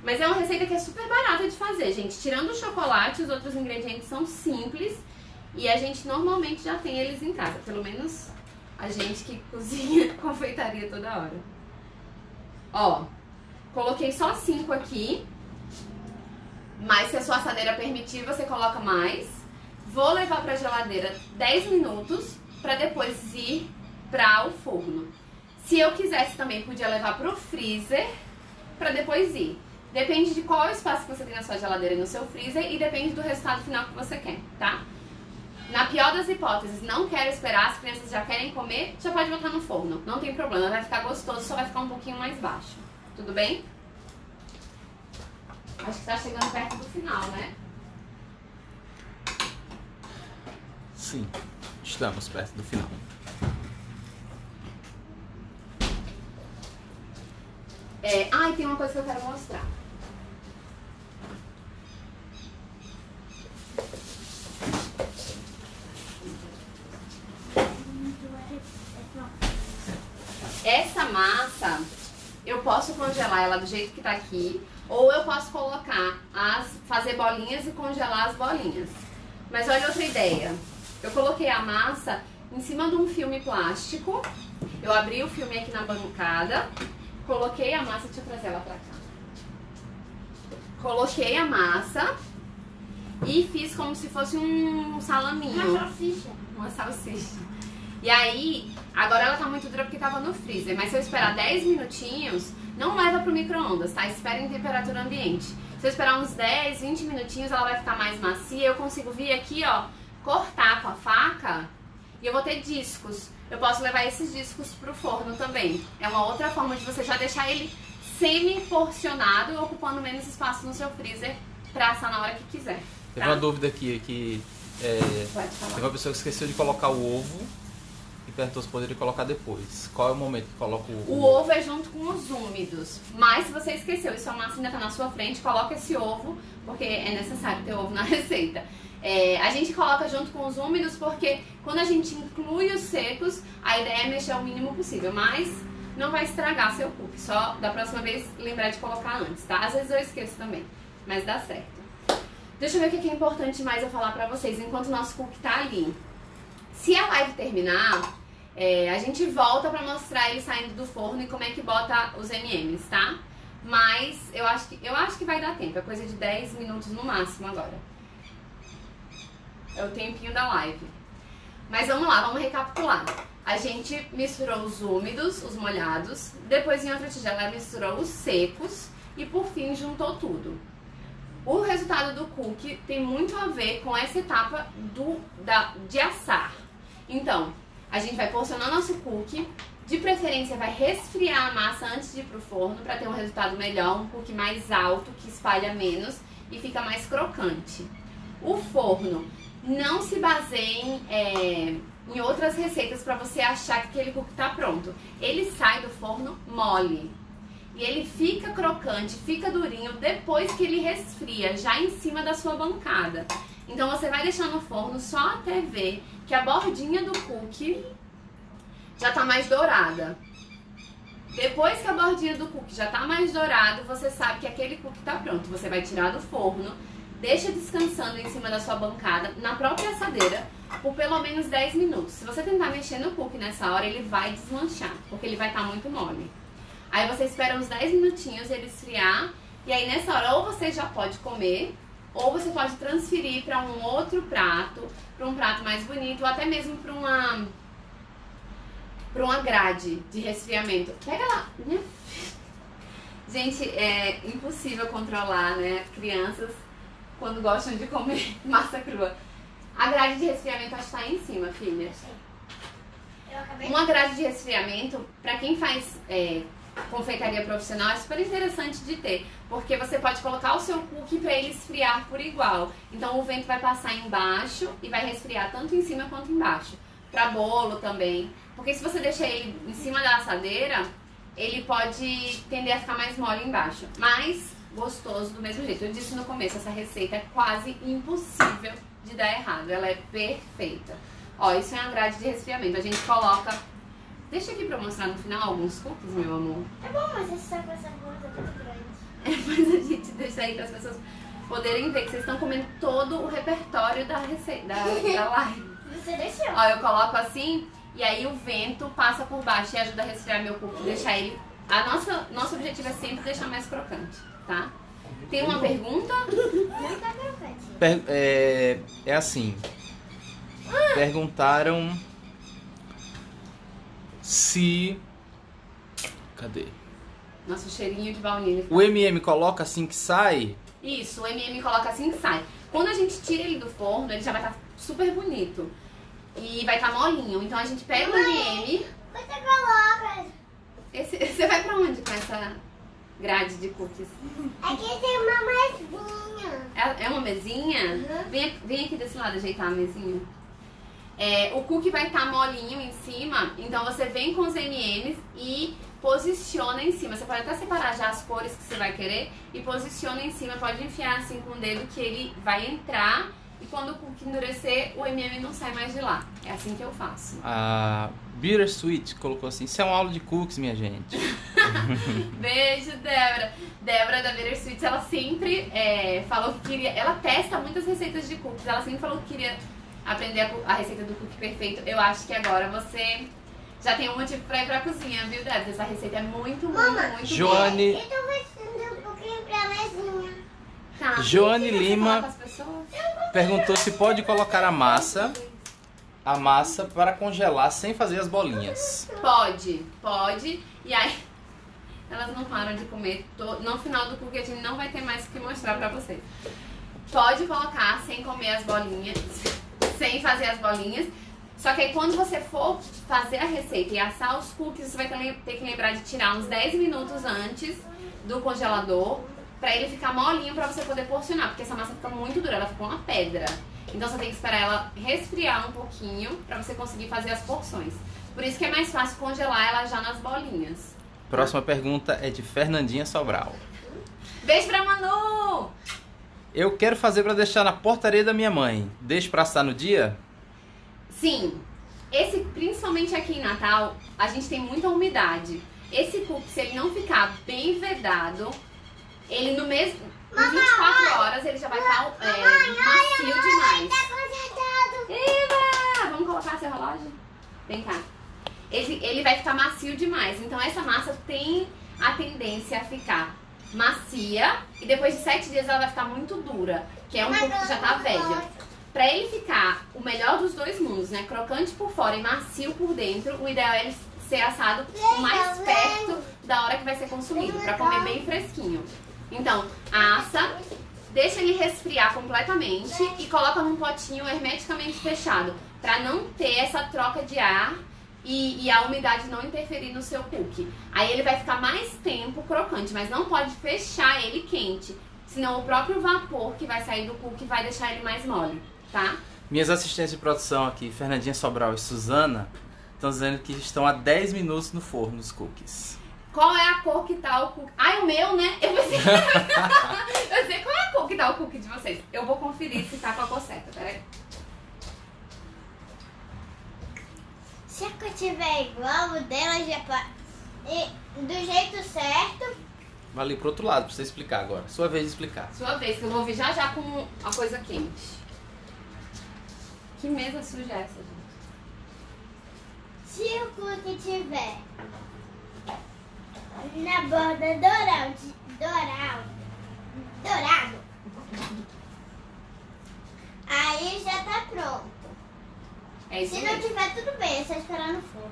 Mas é uma receita que é super barata de fazer, gente. Tirando o chocolate, os outros ingredientes são simples. E a gente normalmente já tem eles em casa. Pelo menos a gente que cozinha confeitaria toda hora. Ó, coloquei só 5 aqui. Mas se a sua assadeira permitir, você coloca mais. Vou levar pra geladeira 10 minutos pra depois ir para o forno. Se eu quisesse também, podia levar pro freezer pra depois ir. Depende de qual espaço que você tem na sua geladeira e no seu freezer e depende do resultado final que você quer, tá? Na pior das hipóteses, não quero esperar, as crianças já querem comer, já pode botar no forno. Não tem problema, vai ficar gostoso, só vai ficar um pouquinho mais baixo. Tudo bem? Acho que tá chegando perto do final, né? Sim, estamos perto do final. E tem uma coisa que eu quero mostrar. Essa massa, eu posso congelar ela do jeito que tá aqui, ou eu posso colocar, fazer bolinhas e congelar as bolinhas. Mas olha outra ideia. Eu coloquei a massa em cima de um filme plástico, eu abri o filme aqui na bancada, coloquei a massa, deixa eu trazer ela pra cá. Coloquei a massa e fiz como se fosse um salaminho. Uma salsicha. E aí, agora ela tá muito dura porque tava no freezer, mas se eu esperar 10 minutinhos, não leva pro micro-ondas, tá? Espera em temperatura ambiente. Se eu esperar uns 10, 20 minutinhos, ela vai ficar mais macia. Eu consigo vir aqui, ó, cortar com a faca e eu vou ter discos. Eu posso levar esses discos pro forno também. É uma outra forma de você já deixar ele semi-porcionado, ocupando menos espaço no seu freezer pra assar na hora que quiser. Tá? Teve uma dúvida aqui, que Pode falar. tem uma pessoa que esqueceu de colocar o ovo e perguntou se poderia colocar depois. Qual é o momento que coloca o ovo? O ovo é junto com os úmidos, mas se você esqueceu e sua massa ainda tá na sua frente, coloca esse ovo, porque é necessário ter ovo na receita. A gente coloca junto com os úmidos porque quando a gente inclui os secos, a ideia é mexer o mínimo possível, mas não vai estragar seu cookie, só da próxima vez lembrar de colocar antes, tá? Às vezes eu esqueço também, mas dá certo. Deixa eu ver o que é importante mais eu falar pra vocês enquanto o nosso cookie tá ali. Se a live terminar, a gente volta pra mostrar ele saindo do forno e como é que bota os M&M's, tá? Mas eu acho que vai dar tempo, é coisa de 10 minutos no máximo agora. É o tempinho da live. Mas vamos lá, vamos recapitular. A gente misturou os úmidos, os molhados, depois em outra tigela misturou os secos e por fim juntou tudo. O resultado do cookie tem muito a ver com essa etapa de assar. Então, a gente vai porcionar nosso cookie, de preferência vai resfriar a massa antes de ir pro forno para ter um resultado melhor, um cookie mais alto, que espalha menos e fica mais crocante. O forno, não se baseiem em outras receitas para você achar que aquele cookie tá pronto. Ele sai do forno mole. E ele fica crocante, fica durinho depois que ele resfria, já em cima da sua bancada. Então você vai deixar no forno só até ver que a bordinha do cookie já tá mais dourada. Depois que a bordinha do cookie já tá mais dourado, você sabe que aquele cookie tá pronto. Você vai tirar do forno, deixa descansando em cima da sua bancada, na própria assadeira, por pelo menos 10 minutos. Se você tentar mexer no cookie nessa hora, ele vai desmanchar, porque ele vai estar muito mole. Aí você espera uns 10 minutinhos ele esfriar, e aí nessa hora ou você já pode comer, ou você pode transferir para um outro prato, para um prato mais bonito, ou até mesmo para uma grade de resfriamento. Pega lá, né? Gente, é impossível controlar, né? Crianças quando gostam de comer massa crua. A grade de resfriamento acho que tá aí em cima, filha. Uma grade de resfriamento, para quem faz confeitaria profissional, é super interessante de ter, porque você pode colocar o seu cookie para ele esfriar por igual. Então o vento vai passar embaixo e vai resfriar tanto em cima quanto embaixo. Para bolo também, porque se você deixar ele em cima da assadeira, ele pode tender a ficar mais mole embaixo, mas gostoso do mesmo jeito. Eu disse no começo, essa receita é quase impossível de dar errado, ela é perfeita. Ó, isso é uma grade de resfriamento, a gente coloca... Deixa aqui pra eu mostrar no final alguns cookies, meu amor. É bom, mas essa coisa gorda é muito grande. Mas a gente deixa aí para as pessoas poderem ver que vocês estão comendo todo o repertório da receita, da live. Você deixou. Ó, eu coloco assim e aí o vento passa por baixo e ajuda a resfriar meu cookie, deixar ele... Nosso objetivo é sempre deixar mais crocante, tá? Tem uma pergunta? Não tá crocante. É assim. Perguntaram se... Cadê? Nosso cheirinho de baunilha. O M&M coloca assim que sai? Isso, o M&M coloca assim que sai. Quando a gente tira ele do forno, ele já vai estar super bonito. E vai estar molinho. Então a gente pega o M&M. Você coloca. Você vai pra onde com essa grade de cookies? Aqui tem uma mesinha. É uma mesinha? Uhum. Vem aqui desse lado ajeitar a mesinha. O cookie vai estar molinho em cima, então você vem com os M&M's e posiciona em cima. Você pode até separar já as cores que você vai querer e posiciona em cima. Pode enfiar assim com o dedo que ele vai entrar e quando o cookie endurecer, o M&M não sai mais de lá. É assim que eu faço. A Bittersweet colocou assim, isso é uma aula de cookies, minha gente. Beijo, Débora. Débora da Bittersweet, ela sempre falou que queria... Ela testa muitas receitas de cookies. Ela sempre falou que queria aprender a receita do cookie perfeito. Eu acho que agora você já tem um motivo pra ir pra cozinha, viu, Débora? Essa receita é muito boa. Joane... Eu tô vestindo um pouquinho pra mesinha. Tá, Joane o que você Lima coloca as pessoas? perguntou se pode colocar a massa para congelar sem fazer as bolinhas. Pode. E aí, elas não param de comer. No final do cookie a gente não vai ter mais o que mostrar pra vocês. Pode colocar sem comer as bolinhas, sem fazer as bolinhas. Só que aí quando você for fazer a receita e assar os cookies, você vai ter que lembrar de tirar uns 10 minutos antes do congelador pra ele ficar molinho pra você poder porcionar, porque essa massa fica muito dura, ela fica uma pedra. Então você tem que esperar ela resfriar um pouquinho pra você conseguir fazer as porções. Por isso que é mais fácil congelar ela já nas bolinhas. Próxima pergunta é de Fernandinha Sobral. Beijo pra Manu! Eu quero fazer para deixar na portaria da minha mãe. Deixo para assar no dia? Sim, principalmente aqui em Natal, a gente tem muita umidade. Esse cookie, se ele não ficar bem vedado, ele em 24 horas ele já vai estar macio demais. Tá consertado. Eva! Vamos colocar seu relógio? Vem cá. Ele vai ficar macio demais. Então essa massa tem a tendência a ficar macia e depois de 7 dias ela vai ficar muito dura, que é um cookie que já tá velho. Pra ele ficar o melhor dos dois mundos, né? Crocante por fora e macio por dentro, o ideal é ele ser assado o mais perto da hora que vai ser consumido, pra comer bem fresquinho. Então, assa, deixa ele resfriar completamente e coloca num potinho hermeticamente fechado, pra não ter essa troca de ar e a umidade não interferir no seu cookie. Aí ele vai ficar mais tempo crocante, mas não pode fechar ele quente, senão o próprio vapor que vai sair do cookie vai deixar ele mais mole, tá? Minhas assistentes de produção aqui, Fernandinha Sobral e Suzana, estão dizendo que estão há 10 minutos no forno os cookies. Qual é a cor que tá o cookie? O meu, né? Eu sei qual é a cor que tá o cookie de vocês. Eu vou conferir se tá com a cor certa, peraí. Se a cor tiver igual, o dela já pode... E do jeito certo... Vai ali pro outro lado pra você explicar agora. Sua vez de explicar. Sua vez, que eu vou vir já com a coisa quente. Que mesa suja é essa, gente? Se o cookie tiver na borda dourado, aí já tá pronto. É isso Se não mesmo. tiver, tudo bem, é só esperar no forno.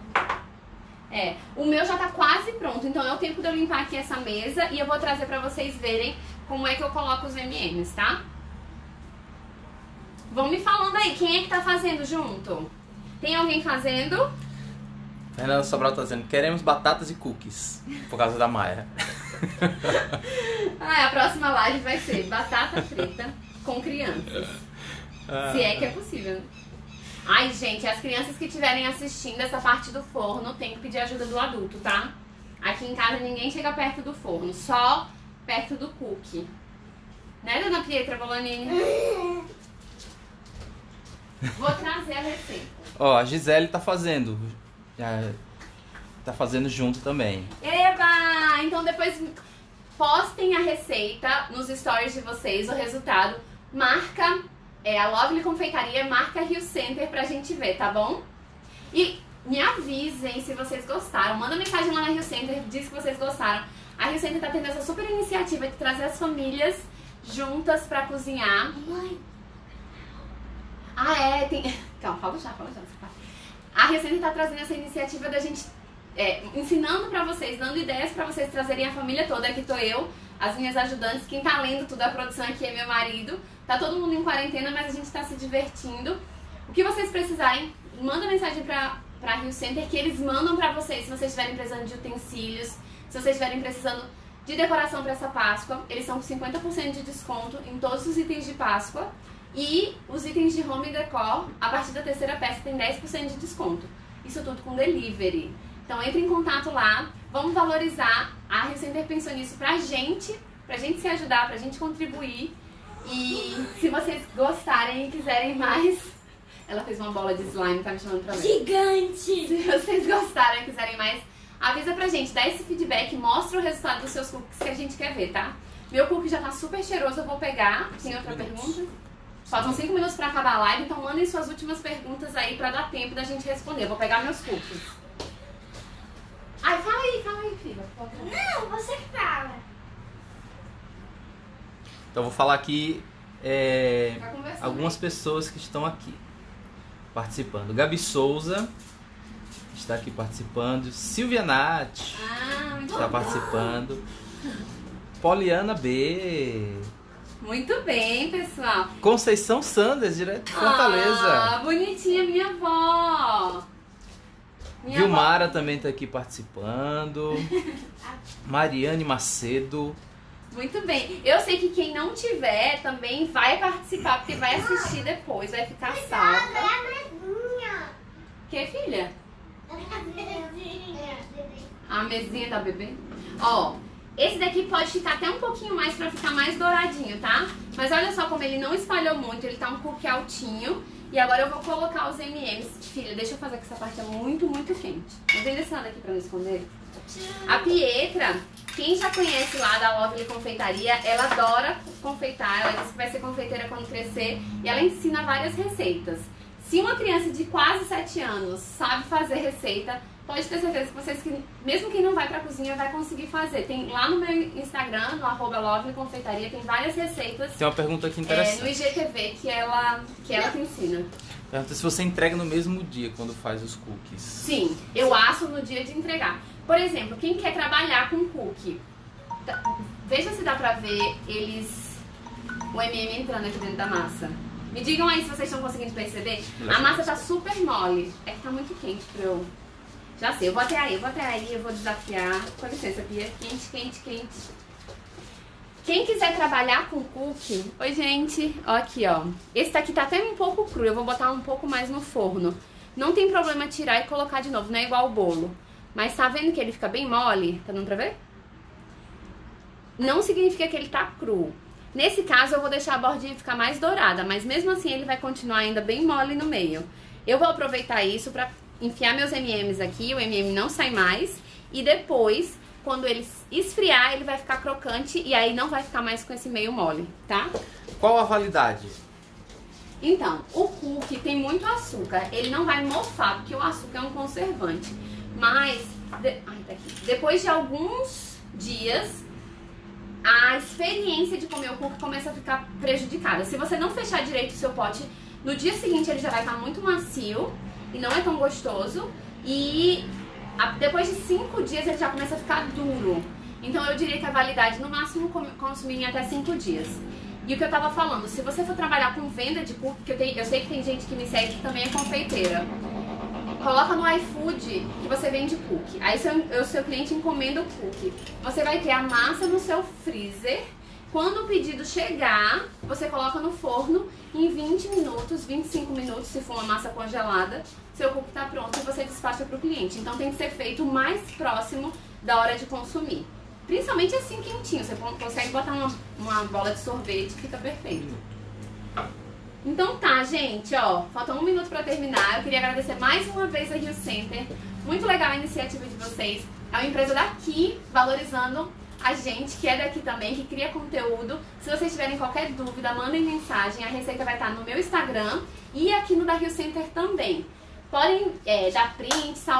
O meu já tá quase pronto, então é o tempo de eu limpar aqui essa mesa e eu vou trazer pra vocês verem como é que eu coloco os M&M's, tá? Vão me falando aí, quem é que tá fazendo junto? Tem alguém fazendo? Fernanda Sobral tá dizendo, queremos batatas e cookies, por causa da Maia. A próxima live vai ser batata frita com crianças. Se é que é possível, né? Ai, gente, as crianças que estiverem assistindo essa parte do forno tem que pedir ajuda do adulto, tá? Aqui em casa ninguém chega perto do forno, só perto do cookie. Né, dona Pietra Bolonini? Vou trazer a receita. Ó, a Gisele tá fazendo. Tá fazendo junto também. Eba! Então depois postem a receita nos stories de vocês, o resultado. Marca a Lovely Confeitaria, marca Rio Center pra gente ver, tá bom? E me avisem se vocês gostaram. Manda mensagem lá na Rio Center, diz que vocês gostaram. A Rio Center tá tendo essa super iniciativa de trazer as famílias juntas pra cozinhar. Mãe. Tem... Calma, fala já. A Rio Center tá trazendo essa iniciativa da gente ensinando pra vocês, dando ideias pra vocês trazerem a família toda. Aqui tô eu, as minhas ajudantes, quem tá lendo tudo a produção aqui é meu marido. Tá todo mundo em quarentena, mas a gente tá se divertindo. O que vocês precisarem, manda mensagem pra Rio Center que eles mandam pra vocês. Se vocês estiverem precisando de utensílios, se vocês estiverem precisando de decoração pra essa Páscoa, eles estão com 50% de desconto em todos os itens de Páscoa. E os itens de home decor, a partir da terceira peça, tem 10% de desconto. Isso tudo com delivery. Então entre em contato lá, vamos valorizar. A Rio Center pensou nisso pra gente se ajudar, pra gente contribuir. E se vocês gostarem e quiserem mais... Ela fez uma bola de slime, tá me chamando pra ver. Gigante! Se vocês gostarem e quiserem mais, avisa pra gente, dá esse feedback, mostra o resultado dos seus cookies que a gente quer ver, tá? Meu cookie já tá super cheiroso, eu vou pegar. Tem outra pergunta? Faltam 5 minutos pra acabar a live, então mandem suas últimas perguntas aí pra dar tempo da gente responder. Eu vou pegar meus cookies. Ai, fala aí, filha. Não, você fala. Então eu vou falar aqui Vai conversando algumas aí. pessoas que estão aqui participando. Gabi Souza está aqui participando. Silvia Nath Muito está bom. participando. Poliana B. Muito bem, pessoal. Conceição Sanders, direto de Fortaleza. Ah, bonitinha minha avó. Minha Vilmara avó. também está aqui participando. Mariane Macedo. Muito bem. Eu sei que quem não tiver também vai participar, porque vai assistir depois, vai ficar salva. Que, filha? A mesinha da bebê? Ó, esse daqui pode ficar até um pouquinho mais pra ficar mais douradinho, tá? Mas olha só como ele não espalhou muito, ele tá um cookie altinho. E agora eu vou colocar os M&M's. Filha, deixa eu fazer que essa parte é muito, muito quente. Não vem desse lado aqui pra não esconder. A Pietra, quem já conhece lá da Lovely Confeitaria, ela adora confeitar. Ela disse que vai ser confeiteira quando crescer. E ela ensina várias receitas. Se uma criança de quase 7 anos sabe fazer receita, pode ter certeza que vocês, mesmo quem não vai pra cozinha, vai conseguir fazer. Tem lá no meu Instagram, no @Lovely Confeitaria, tem várias receitas. Tem uma pergunta aqui interessante. No IGTV que ela te ensina. Pergunta se você entrega no mesmo dia quando faz os cookies. Sim, eu asso no dia de entregar. Por exemplo, quem quer trabalhar com cookie, veja se dá pra ver o M&M entrando aqui dentro da massa. Me digam aí se vocês estão conseguindo perceber. A massa tá super mole. É que tá muito quente pra eu... Já sei, eu vou até aí, eu vou desafiar. Com licença, Pia. Quente. Quem quiser trabalhar com cookie... Oi, gente. Ó aqui, ó. Esse daqui tá até um pouco cru. Eu vou botar um pouco mais no forno. Não tem problema tirar e colocar de novo. Não é igual o bolo. Mas tá vendo que ele fica bem mole? Tá dando pra ver? Não significa que ele tá cru. Nesse caso, eu vou deixar a bordinha ficar mais dourada. Mas mesmo assim, ele vai continuar ainda bem mole no meio. Eu vou aproveitar isso pra enfiar meus M&M's aqui. O M&M não sai mais. E depois, quando ele esfriar, ele vai ficar crocante. E aí não vai ficar mais com esse meio mole, tá? Qual a validade? Então, o cookie tem muito açúcar. Ele não vai mofar, porque o açúcar é um conservante. Mas, depois de alguns dias, a experiência de comer o cookie começa a ficar prejudicada. Se você não fechar direito o seu pote, no dia seguinte ele já vai estar muito macio e não é tão gostoso. E depois de 5 dias ele já começa a ficar duro. Então eu diria que a validade no máximo consumir em até 5 dias. E o que eu tava falando, se você for trabalhar com venda de cookie, que eu sei que tem gente que me segue que também é confeiteira, coloca no iFood que você vende cookie. Aí o seu cliente encomenda o cookie. Você vai ter a massa no seu freezer. Quando o pedido chegar, você coloca no forno em 20 minutos, 25 minutos, se for uma massa congelada, seu cookie tá pronto e você despacha pro cliente. Então tem que ser feito o mais próximo da hora de consumir. Principalmente assim quentinho, você consegue botar uma bola de sorvete, fica perfeito. Então tá, gente, ó, falta 1 minuto pra terminar. Eu queria agradecer mais uma vez a Rio Center. Muito legal a iniciativa de vocês. É uma empresa daqui, valorizando a gente, que é daqui também, que cria conteúdo. Se vocês tiverem qualquer dúvida, mandem mensagem. A receita vai estar no meu Instagram e aqui no da Rio Center também. Podem dar print, salvar.